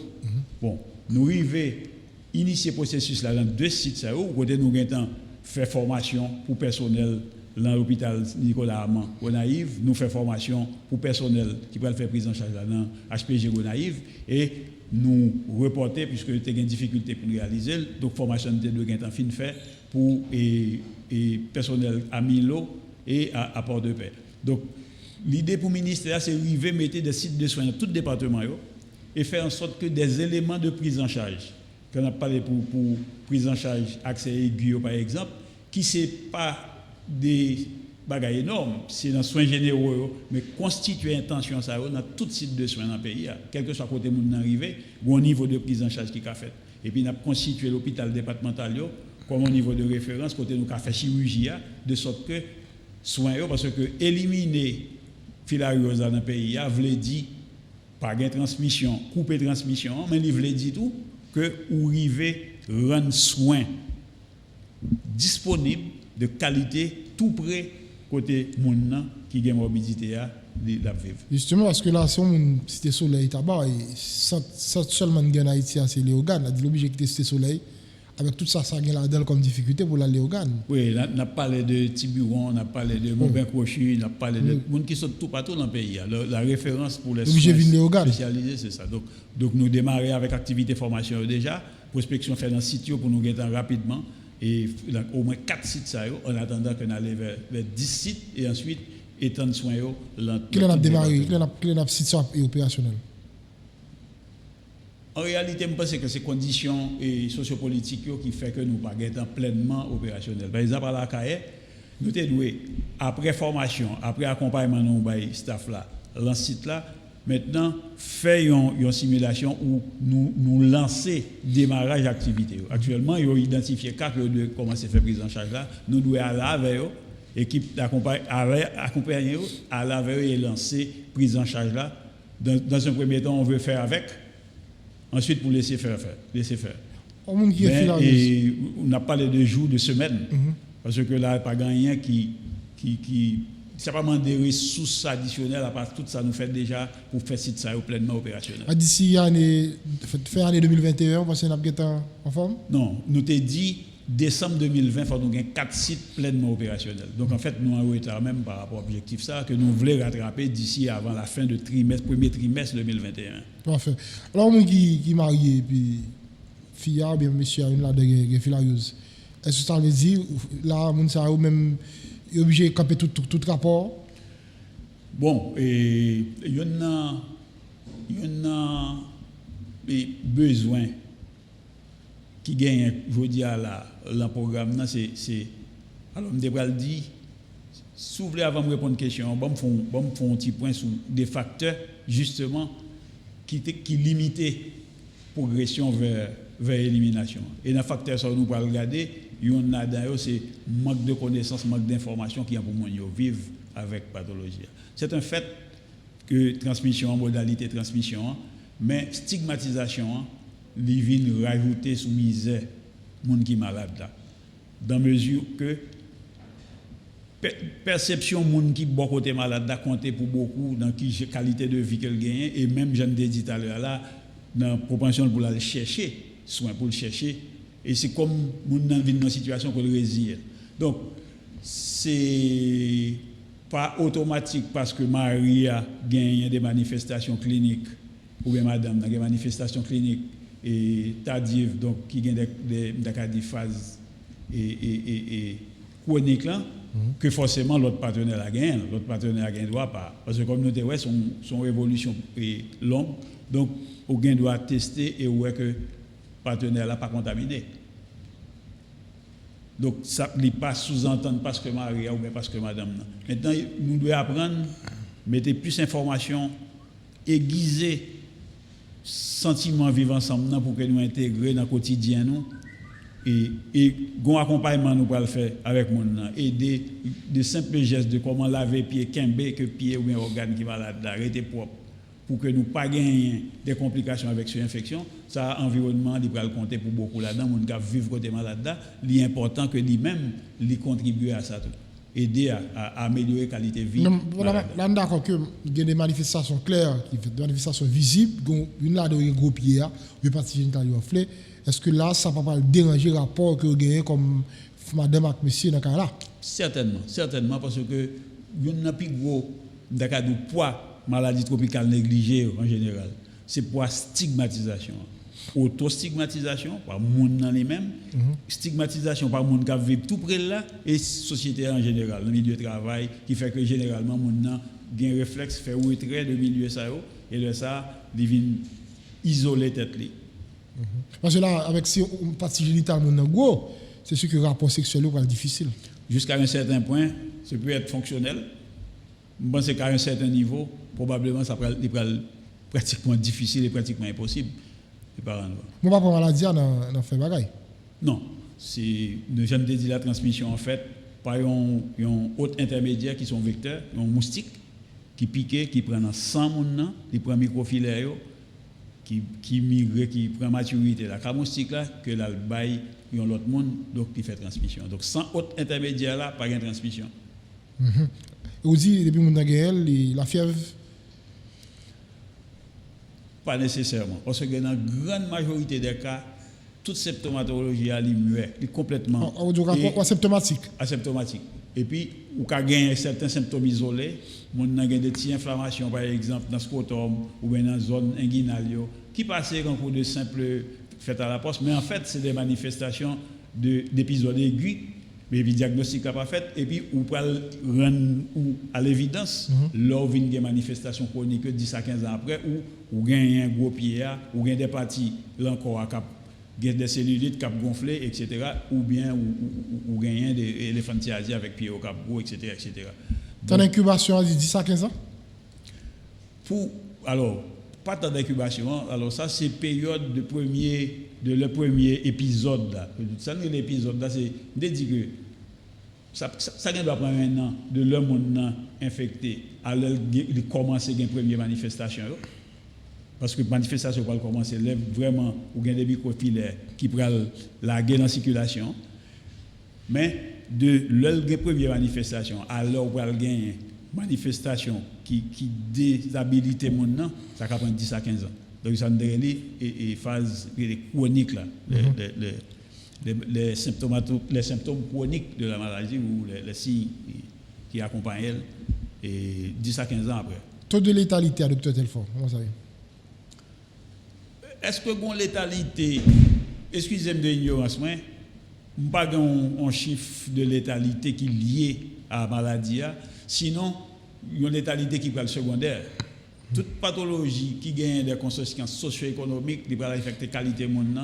Bon, nous arrivons initier le processus là dans 2 sites, où nous avons fait formation pour personnel dans l'hôpital Nicolas Amand Gonaïve, nous faisons formation pour personnel qui va faire prise en charge dans HPG Gonaïve et nous reporter puisque tu as une difficulté pour réaliser, donc formation de gain fin fait pour et personnel à Milo et à Port-de-Paix. Donc l'idée pour le ministère c'est de mettre des sites de soins dans tout département et faire en sorte que des éléments de prise en charge, qu'on a parlé pour prise en charge accès aigu par exemple, qui c'est pas des bagages énormes, c'est dans soins généraux, mais constituer intention ça dans tout site de soins dans le pays, quel que soit côté monde arrivé, au niveau de prise en charge qui a fait. Et puis, nous avons constitué l'hôpital départemental comme au niveau de référence, côté nous avons fait chirurgie, de sorte que soins, parce que éliminer filariose dans le pays, veut dire pas de transmission, couper transmission, mais il veut dire tout que vous arrivez à rendre soins disponibles de qualité tout près côté monde qui a morbidité à la vivre. Justement, parce que là, si on cité soleil tabac, sans seulement en Haïti, c'est Léogane, on a obligé de tester soleil. Avec tout ça, ça a là-dedans comme difficulté pour la Léogane. Oui, on a parlé de Tiburon, on a parlé de Montbain Crochu, on a parlé de monde qui sont tout partout dans le pays. La référence pour les soins spécialisés, c'est ça. Donc nous démarrons avec activité formation déjà, prospection fait dans le site pour nous gagner rapidement. Et au moins 4 sites ça, en attendant qu'on aille vers 10 sites et ensuite étendre soins. Quel est le démarré, quel est le site opérationnel? En réalité, je pense que c'est les conditions sociopolitiques qui font que nous ne sommes pas pleinement opérationnels. Par exemple, à la CAE, nous sommes doués, après formation, après accompagnement de staff là, dans ce site là, maintenant, faisons une simulation où nous lancer démarrage d'activité. Actuellement, ils ont identifié le cas que de commencer à faire prise en charge là. Nous devons aller avec eux, équipe d'accompagner à la veille et lancer prise en charge là. Dans un premier temps, on veut faire avec. Ensuite, pour laisser faire. Et on a parlé de jours, de semaines. Parce que là, il n'y a pas rien qui c'est pas des ressources additionnelles à part tout ça nous fait déjà pour faire site ça pleinement opérationnel. D'ici l'année 2021, on va se mettre en forme? Non, nous t'ai dit décembre 2020, il faut nous gagner 4 sites pleinement opérationnels. Donc en fait, nous en retard même par rapport à l'objectif ça que nous voulons rattraper d'ici avant la fin de premier trimestre 2021. Parfait. Alors, moi qui marié puis fille bien monsieur une là de filariose. Est-ce que ça veut dire là mon ça même est obligé de camper tout rapport? Bon, et il y en a besoin qui gagne, je veux dire, le programme, c'est. Alors, je vais le dire, si vous voulez, avant de répondre à une question, je vais faire un petit point sur des facteurs, justement, qui limitent la progression vers l'élimination. Et dans les facteurs, ça, nous allons regarder, il y en a d'ailleurs, c'est manque de connaissances, manque d'informations qui ont pour moi vivre avec pathologie. C'est un fait que transmission, modalité de transmission, mais stigmatisation, ils viennent rajouter sous misère monde qui est malade là. Dans mesure que perception monde qui bon côté malade là compter pour beaucoup dans qui qualité de vie qu'elle gagne et même j'en ai dit tout à l'heure là dans propension pour aller chercher soin pour le chercher et c'est comme monde dans une situation qu'on résille. Donc c'est pas automatique parce que Marie a gagné des manifestations cliniques ou bien madame a des manifestations cliniques et tardive donc qui gagne des phases et chroniques là que forcément l'autre partenaire a gagné droit pas parce que comme nous dit ouais son évolution est longue donc au gain doit tester et ouais que partenaire là pas contaminé donc ça ne pas sous-entendre parce que Maria ou bien parce que madame maintenant nous devons apprendre mettre plus d'informations aiguiser sentiment vivre ensemble pour que nous intégrer dans le quotidien nous et un accompagnement nous pour le faire avec mon aider de simples gestes de comment laver pied quimber que pied ou bien organe qui malade arrêter propre pour que nous pas gagner des complications avec cette infection ça environnement il va le compter pour beaucoup là-dedans mon gars vivre côté malade là il est important que lui-même lui contribuer à ça tout aider à améliorer la qualité de vie. Là, d'accord que il y a des manifestations claires, des manifestations visibles, une là de gros pied, une partie génitale enflée. Est-ce que là, ça ne va pas déranger le rapport que vous avez comme madame et monsieur dans cas là. Certainement parce que il y a plus gros d'accord de poids maladie tropicale négligée en général. C'est poids stigmatisation. Auto-stigmatisation par monde dans les mêmes, stigmatisation par monde qui vit tout près là et société en général, le milieu de travail qui fait que généralement monde a un réflexe faire retrait de milieu ça et le ça devient isoler tête li. Parce que là avec si on partie génitale monde gros, c'est sûr que le rapport sexuel est difficile. Jusqu'à un certain point, ça peut être fonctionnel. Je pense qu'à un certain niveau, probablement ça peut être pratiquement difficile et pratiquement impossible. Mon pas pour maladie dans fait bagaille. Non, c'est je ne dit la transmission en fait par un autre intermédiaire qui sont vecteurs, un moustique qui pique, qui prend dans 100 moun, qui prend microfilaire qui migre, qui prend maturité la moustique là que là bail yon l'autre monde donc qui fait transmission. Donc sans autre intermédiaire là pas de transmission. Vous dites depuis mon la fièvre. Pas nécessairement. Parce que dans la grande majorité des cas, toute symptomatologie est complètement asymptomatique. Asymptomatique. Et puis, ou ka gagner certains symptômes isolés, on a des petites inflammations par exemple dans le scrotum ou bien dans la zone inguinale qui passent en cours de simple fait à la poste, mais en fait, c'est des manifestations d'épisodes aigus. Mais le diagnostic n'est pas fait, et puis on peut rendre à l'évidence, lors d'une manifestation chronique 10 à 15 ans après, où on gagne un gros pied, ou gagne des parties, là encore, des cellulites qui ont gonflé, etc., ou bien ou gagne des éléphantiasies avec pied au cap gros, etc. etc. Ton incubation à 10 à 15 ans? Alors, pas tant d'incubation, alors ça c'est période de le premier épisode là. Ça l'épisode là c'est de dire que ça doit prendre un an de l'homme infecté à commencer une première manifestation. Parce que la manifestation va commencer vraiment ou gain des microfilaires qui prennent la guerre en circulation. Mais de leur première manifestation à leur gagner manifestation qui déshabilite mon nom, ça va prendre 10 à 15 ans. Donc ça nous donne les phases chroniques là, les symptômes chroniques de la maladie ou les signes qui accompagnent elle et 10 à 15 ans après. Taux de létalité à Dr Telfort, comment ça va? Est-ce que bon létalité, excusez-moi de l'ignorance, mais pas un chiffre de létalité qui est lié à la maladie, sinon il y a une létalité qui est le secondaire. Toute pathologie qui gagne des conséquences socio-économiques qui va affecter la qualité de monde,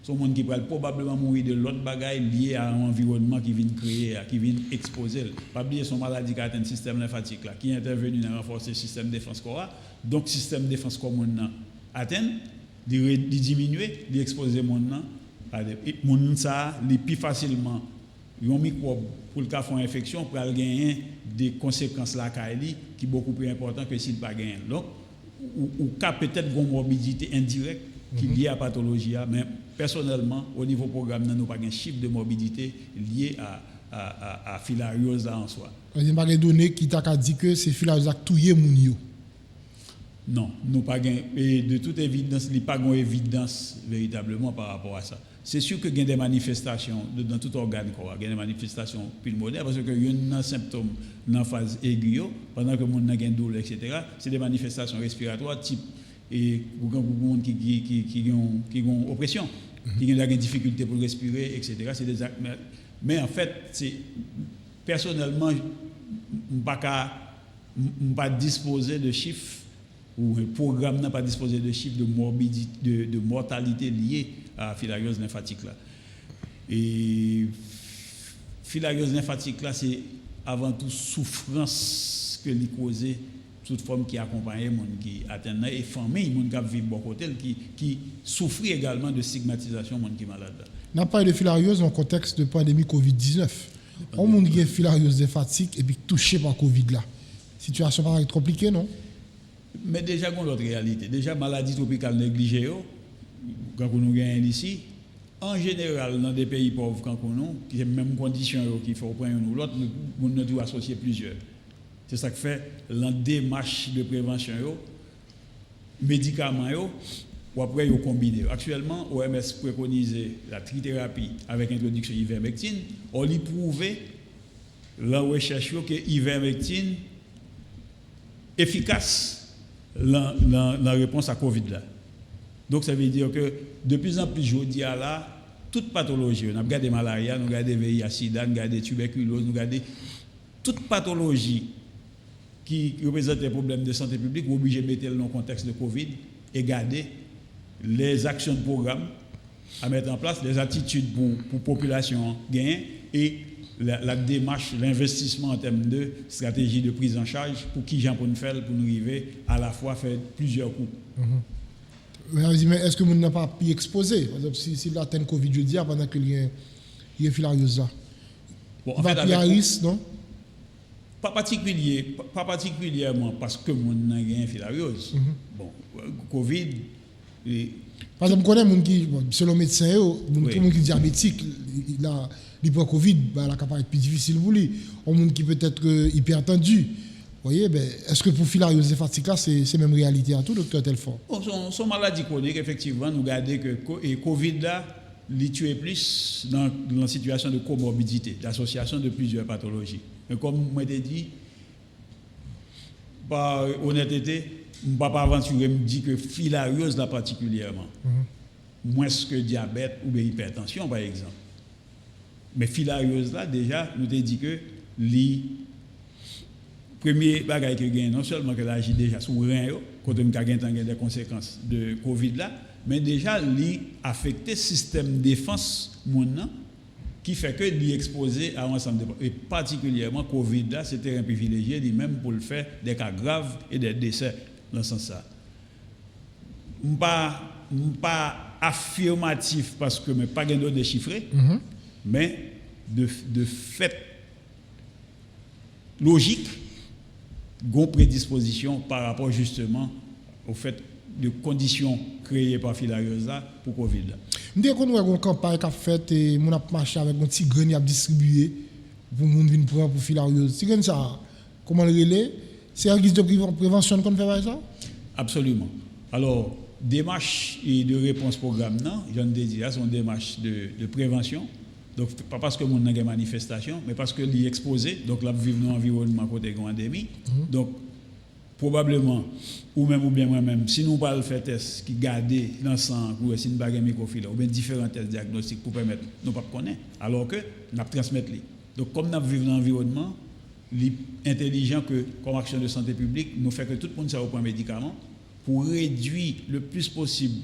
c'est un monde qui va probablement mourir de l'autre bagaille lié à un environnement qui vient créer, qui vient exposer. Pas oublier son maladie qui atteint le système lymphatique là, qui est intervenu dans renforcer le système de défense corps. Donc le système de défense corps atteint, de diminuer, d'exposer le monde. Et monde ça, les plus facilement, un microbe pour le cas de infection pour gagner des conséquences là qui sont beaucoup plus importantes que s'il pas gagné. Donc ou cas peut-être une morbidité indirecte qui est liée à la pathologie, mais personnellement au niveau programme nous pas un chiffre de morbidité lié à filariose en soi. Il n'y a pas de données qui t'a dit que c'est filariose qui touye moun yo. Non, nous pas et de toute évidence, il n'y a pas d'évidence véritablement par rapport à ça. C'est sûr qu'il y a des manifestations dans tout organe, il y a des manifestations pulmonaires parce qu'il y a un symptôme dans la phase aiguë, pendant que le monde a une douleur, etc. C'est des manifestations respiratoires type et gens qui ont oppression, qui ont des difficultés pour respirer, etc. C'est des actes, mais en fait, c'est personnellement, je ne suis pas disposé de chiffres ou un programme n'a pas disposé de chiffres de morbidité, de mortalité liée à la filariose lymphatique là. Et filariose lymphatique là, c'est avant tout souffrance que les cause toute forme qui accompagne les gens qui atteignent et famille les gens qui vivent bon côté qui souffrent également de stigmatisation les gens qui sont malades. N'a pas de filariose dans le contexte de pandémie Covid-19. On monde qui a filariose lymphatique et puis touché par Covid là. Situation paraît compliquée non? Mais déjà, il y a l'autre réalité. Déjà, maladie tropicale négligée, quand nous gagnons ici, en général, dans des pays pauvres, quand nous, qui ont les mêmes conditions qu'il faut prendre nous l'autre, nous devons associer plusieurs. C'est ça qui fait la démarche de prévention, médicaments, ou après ils combinent. Actuellement, OMS préconise la trithérapie avec introduction d'ivermectine. On lui prouvé la recherche que l'ivermectine efficace dans la réponse à Covid là. Donc ça veut dire que de plus en plus, je dis à là, toute pathologie, on a regardé malaria, on a regardé VIH, sida, on a regardé tuberculose, on a regardé toute pathologie qui représente des problèmes de santé publique, on est obligé de mettre dans le contexte de Covid et garder les actions de programme à mettre en place, les attitudes pour la population gagner et la démarche, l'investissement en termes de stratégie de prise en charge pour qui j'en pour nous faire, pour nous arriver à la fois faire plusieurs coups. Mais est-ce que nous n'avons pas pu exposer? Par exemple, si la atteint Covid, je dis, pendant qu'il y a filariose là. Bon, en fait, il y a un risque, non? Pas particulièrement parce que nous avons une filariose. Bon, Covid. Par exemple, on connaît des gens qui, selon le médecin, tout le monde qui est diabétique, il prend Covid, la capacité est plus difficile pour lui. Un monde qui peut être hypertendu. Vous voyez, est-ce que pour filariose et fatigue, c'est même réalité à tout, docteur Telfort? Son maladie chronique, effectivement, nous regardons que le Covid là, il tue plus dans la situation de comorbidité, d'association de plusieurs pathologies. Mais comme je l'ai dit, par honnêteté, je ne peux pas aventurer me dire que filariose là particulièrement, moins que diabète ou hypertension par exemple. Mais filariose là, déjà, nous avons dit que le premier bagage que gagne, non seulement que l'agit déjà sur le rein, quand on a des conséquences de Covid là, mais déjà, il affecte le système de défense maintenant, qui fait que il est exposé à un ensemble de... Et particulièrement, Covid là, c'était un privilégié, lui-même pour le faire des cas graves et des décès dans ce sens-là. Je ne suis pas affirmatif parce que je n'ai pas de déchiffrer, mais de fait logique, une prédisposition par rapport justement au fait de conditions créées par filariose pour Covid. Dès qu'on a une campagne qui a fait et on a marché avec un petit grain à distribuer pour les gens venir prendre pour filariose. C'est ça. Comment le relais? C'est un guise de prévention qu'on fait ça? Absolument. Alors, démarche et de réponse programme, non, j'en ai dit, c'est une démarche de prévention. Donc, pas parce que mon a des manifestations, mais parce que l'y exposé, donc là, vivre dans l'environnement côté pandémie. Donc, probablement, ou bien moi-même, si nous pas le faire test qui garder dans le sang, ou si nous pas microfilaire, ou bien différents tests diagnostiques pour permettre, nous pas connaître, alors que nous transmettre les. Donc, comme nous vivons dans l'environnement, intelligent que, comme action de santé publique, nous fait que tout le monde soit au point médicament pour réduire le plus possible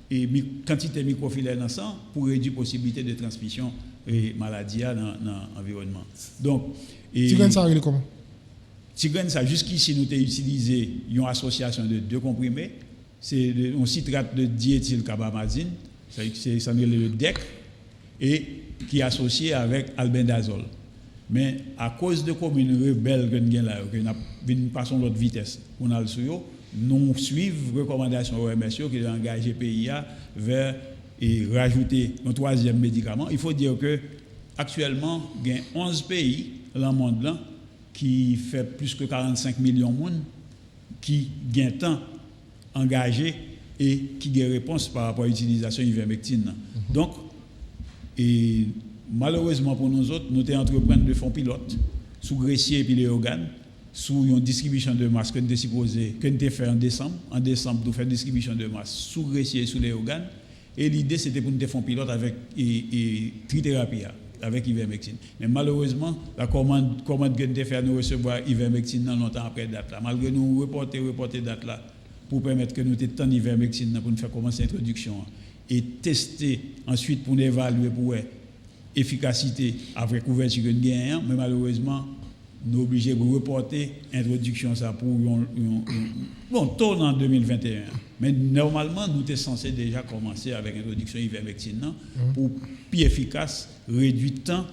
et quantité microfilaire dans le sang pour réduire la possibilité de transmission et maladie dans l'environnement. Donc, Tigren, ça arrive comment? Tigren, ça, jusqu'ici, nous avons utilisé une association de deux comprimés. C'est un citrate de diéthylcarbamazine, ça s'appelle le DEC, et qui est associé avec albendazole. Mais à cause de communes rebelles que nous avons là, que nous passons l'autre vitesse, on a le suyo, nous suivons les recommandations OMS qui ont engagé le pays vers et rajouter un troisième médicament. Il faut dire que actuellement, il y a 11 pays dans le monde là, qui fait plus que 45 millions de monde qui ont temps engagé et qui ont des réponses par rapport à l'utilisation de l'ivermectine. Donc, et malheureusement pour nous autres, nous avons entrepris de fonds pilotes sous gressier et puis les organes, sous une distribution de masse que nous avons supposé, que nous avons fait en décembre. En décembre, nous avons fait une distribution de masse sous gressier et sous les organes. Et l'idée, c'était pour nous faire un pilote avec trithérapie, avec ivermectine. Mais malheureusement, la commande que nous avons fait nous recevoir ivermectine longtemps après date là. Malgré nous reporter date là, pour permettre que nous ayons tant d'ivermectine pour nous faire commencer l'introduction. Et tester ensuite pour nous évaluer pour efficacité après couverture que nous gagnons. Mais malheureusement, nous sommes obligés de reporter l'introduction ça pour tourne en 2021. Mais normalement, nous sommes censés déjà commencer avec l'introduction ivermectine pour plus efficace, réduire le temps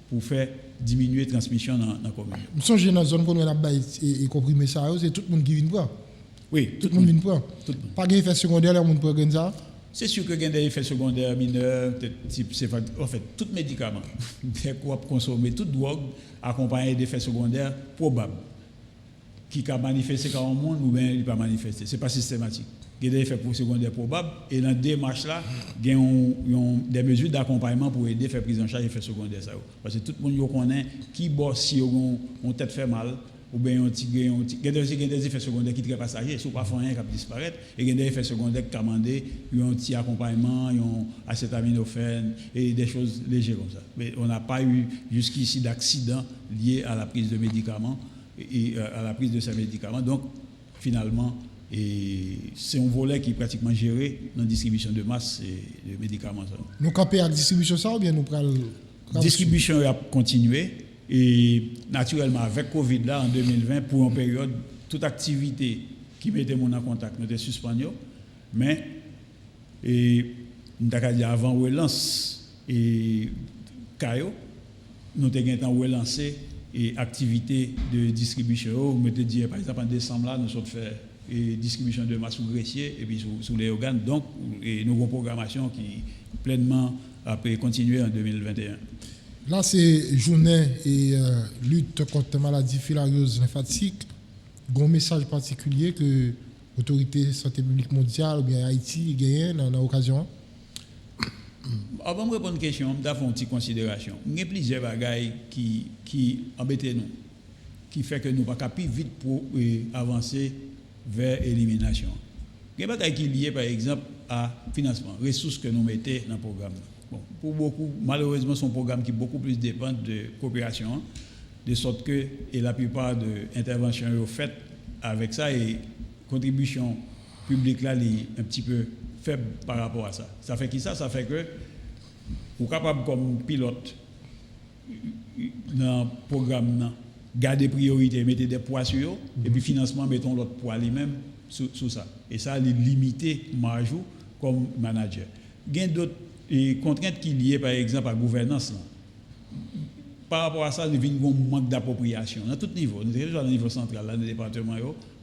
pour faire diminuer la transmission dans la commune. Nous sommes dans la zone où on a et comprimé ça, c'est tout le monde qui vient prendre. Oui, tout le monde vient prendre. Pas d'effet secondaire, le monde prend ça. C'est sûr qu'il y a des effets secondaires mineurs, en fait, tout médicament, dès qu'on consomme toute drogue, accompagné d'effets secondaires probables. qui a manifesté quand on monde ou bien il pas manifesté. Ce n'est pas systématique. Il y a des effets secondaires probables et dans des démarches là, il y a des mesures d'accompagnement pour aider à faire prise en charge des effets secondaires. Parce que tout le monde connaît qui bosse si on tête fait mal ou bien il y a des effets secondaires qui sont très passagers, si on ne fait rien qui disparaître, et il y a des effets secondaires qui commandent un petit accompagnement, un acétaminophène et des choses légères comme ça. Mais on n'a pas eu jusqu'ici d'accident lié à la prise de médicaments et à la prise de ces médicaments. Donc, finalement, c'est un volet qui est pratiquement géré dans la distribution de masse et de médicaments. Nous campons avec la distribution ça ou bien nous prenons... La distribution a continué et naturellement, avec Covid là, en 2020, pour une période, toute activité qui mettait mon en contact, nous était suspendu. Mais, nous avons dit avant relance et Caio, nous avons relancé et activité de distribution. Nous avons dit, par exemple, en décembre, là, nous avons fait distribution de masse sous gressier et puis sous les organes. Donc, nous avons une programmation qui pleinement a continué en 2021. Là, c'est journée et lutte contre la maladie filarieuse lymphatique. Il y a un message particulier que l'autorité santé publique mondiale ou bien Haïti gagne dans l'occasion. Avant de répondre à une question, je vais faire une petite considération. Il y a plusieurs bagailles qui embêtent nous, qui fait que nous ne pouvons pas plus vite pour avancer vers l'élimination. Il y a des bagailles qui sont liées, par exemple, à financement, ressources que nous mettons dans le programme. Bon, pour beaucoup, malheureusement, c'est un programme qui beaucoup plus dépend de coopération, de sorte que et la plupart des interventions sont faites avec ça et contribution publique là est un petit peu faible par rapport à ça. Ça fait qui ça? Ça fait que vous êtes capable comme pilote dans le programme, garder priorité, mettre des poids sur eux, et puis financement, mettons l'autre poids lui-même sur ça. Et ça, les limiter marge comme manager. Il y a d'autres contraintes qui sont liées, par exemple, à la gouvernance. Là. Par rapport à ça, il y a un manque d'appropriation. À tout niveau, nous sommes déjà au niveau central, là, dans le département,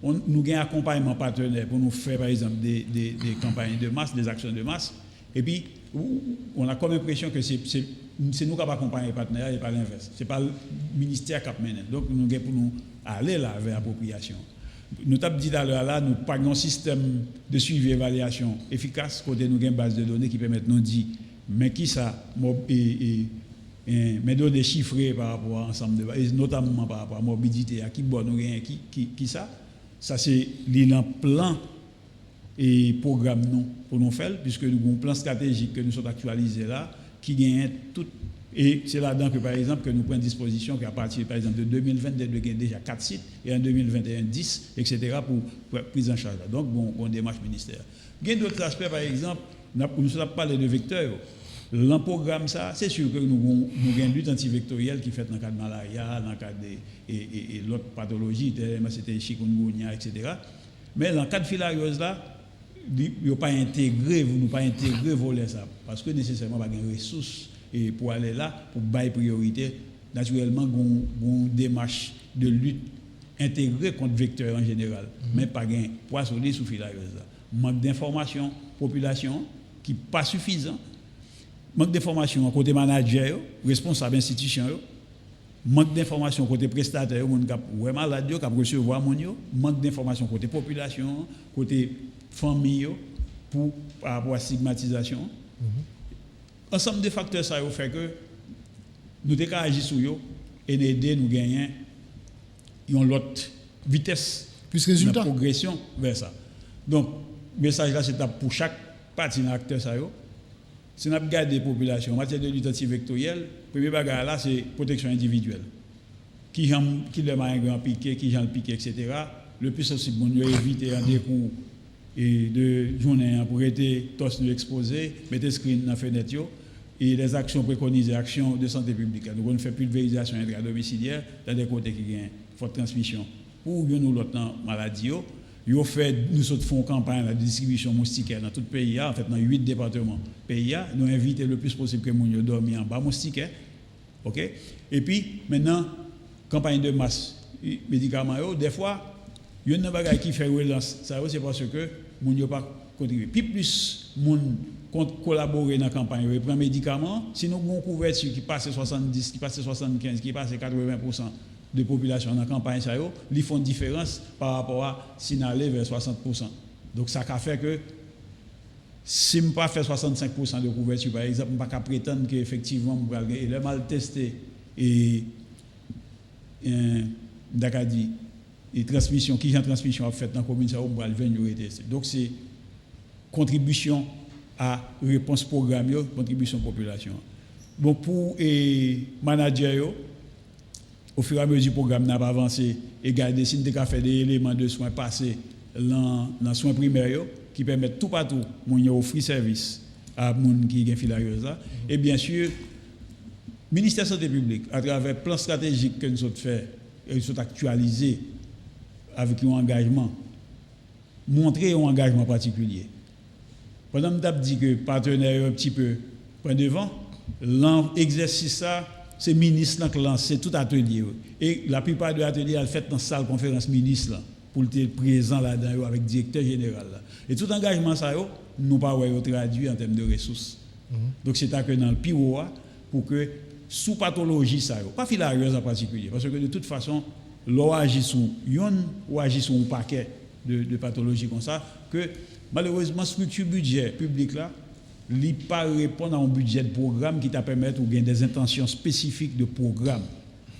nous avons un accompagnement partenaire pour nous faire, par exemple, des campagnes de masse, des actions de masse. Et puis, on a comme l'impression que c'est nous qui avons accompagné les partenaires et pas l'inverse. Ce n'est pas le ministère qui a mené. Donc, nous avons pour nous aller là vers l'appropriation. Nous avons dit à l'heure là, nous n'avons pas un système de suivi et évaluation efficace, côté nous avons une base de données qui permet de nous dire, mais qui ça, mais données chiffrées par rapport à l'ensemble de et notamment par rapport à la morbidité, à qui bon nous gagnons, qui ça c'est le plan et programme nous pour nous faire, puisque nous avons un plan stratégique que nous sommes actualisés là, qui gagne tout. Et c'est là-dedans que, par exemple, que nous prenons disposition qu'à partir, par exemple, de 2022, nous avons déjà 4 sites, et en 2021, 10, etc., pour prise en charge. Donc, bon démarche ministère. Il y a d'autres aspects, par exemple, nous avons parlé de vecteurs. Dans le programme, ça, c'est sûr que nous avons une lutte antivectorielle qui est faite dans le cadre de malaria, dans le cadre de l'autre pathologie, c'était chikungunya, etc. Mais dans le cadre de filariose, là, nous ne pas intégrer voler ça, parce que nécessairement, il n'y a pas de ressources. Et pour aller là, pour bailler priorité, naturellement, une démarche de lutte intégrée contre vecteur en général, mais pas gain poissonner sous filariose. Manque d'information, population qui n'est pas suffisant. Manque d'information côté manager, responsable institution, manque d'information côté prestataire, moun k'ap ouais malade yo, k'ap recevoir moun yo, manque d'information côté population, côté famille pour par rapport à stigmatisation. Ensemble de facteurs ça fait que nous devons agir sur eux et aider nous gagner une autre vitesse de progression vers ça. Donc, le message là, c'est pour chaque partie de l'acteur ça. Si nous regardons les populations en matière de lutte antivectorielle, le premier bagage là, c'est protection individuelle. Qui le grand piqué, qui le piqué, etc. Le plus possible, on doit éviter un décours et de journée pour être tous exposés, mettre screen dans la fenêtre et les actions préconisées, actions de santé publique. Nous avons fait pulvérisation intradomiciliaire dans des côtés qui ont une forte transmission. Pour nous l'autre maladie, nous faisons une campagne de distribution moustiquaire dans tout le pays, en fait dans 8 départements pays, nous invitons le plus possible que les gens dorment en bas moustiquaire. OK? Et puis maintenant, campagne de masse médicaments, des fois, il y a une bagaille qui fait relance. Ça c'est parce que les gens n'ont pas contribué. Puis plus les gens collaborer dans la campagne, ils prennent médicaments. Si nous avons une couverture qui passe 70, qui passe 75, qui passe 80%, de population dans la campagne, ils font une différence par rapport à s'ils allaient vers 60%. Donc ça a fait que si je ne pas faire 65% de couverture, par exemple, je ne peux pas prétendre qu'effectivement, je vais mal tester et transmission, qui est en transmission faite dans la commune, ça va venir tester. Donc c'est contribution à réponse programme, contribution population. Bon, pour les managers, au fur et à mesure du programme n'a pas avancé, et garder si nous avons fait des éléments de soins passés dans les soins primaires qui permettent tout partout d'offrir service à gens qui ont filariose. Et bien sûr, le ministère de la Santé publique, à travers le plan stratégique que nous avons fait, nous avons actualisé avec un engagement, montrer un engagement particulier. Pendant que nous avons dit que les partenaires un petit peu point devant, l'exercice ça, c'est le ministre qui a lancé tout atelier. Et la plupart des ateliers sont faits dans la salle conférence ministre pour être présent là-dedans avec le directeur général. Et tout engagement, ça, nous ne pouvons pas traduire en termes de ressources. Donc c'est que dans le PIO, pour que sous pathologie, ça, pas filariose en particulier, parce que de toute façon, l'on agit sur une ou agit sur un paquet de pathologies comme ça, que malheureusement, la structure budget public là, ne pas répondre à un budget de programme qui t'a permettre de gagner des intentions spécifiques de programme.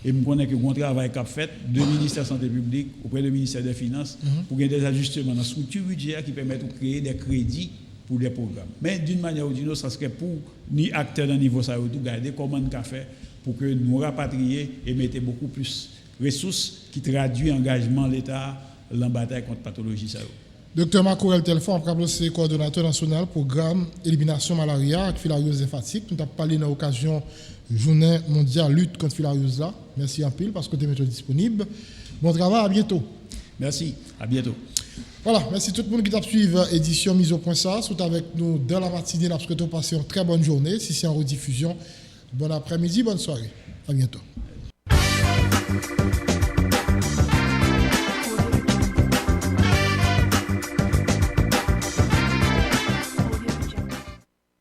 Et je connais que le travail qu'a fait du ministère de la Santé publique auprès du ministère des Finances pour gagner des ajustements dans la structure budgétaire qui permettent de créer des crédits pour les programmes. Mais d'une manière ou d'une autre, ça serait pour ni acteurs d'un niveau ça tout garder comment on a fait pour que nous rapatrier et mettre beaucoup plus de ressources qui traduisent l'engagement de l'État dans la bataille contre la pathologie. Docteur Macourel Telfon, c'est coordonnateur national programme élimination malaria et filariose lymphatique. Nous avons parlé dans l'occasion journée mondiale lutte contre filariose là. Merci en pile parce que tu es disponible. Bon travail, à bientôt. Merci, à bientôt. Voilà, merci tout le monde qui t'a suivi édition mise au point ça. Sont avec nous dans la matinée. Nous souhaitons passer une très bonne journée. Si c'est en rediffusion, bon après-midi, bonne soirée. À bientôt.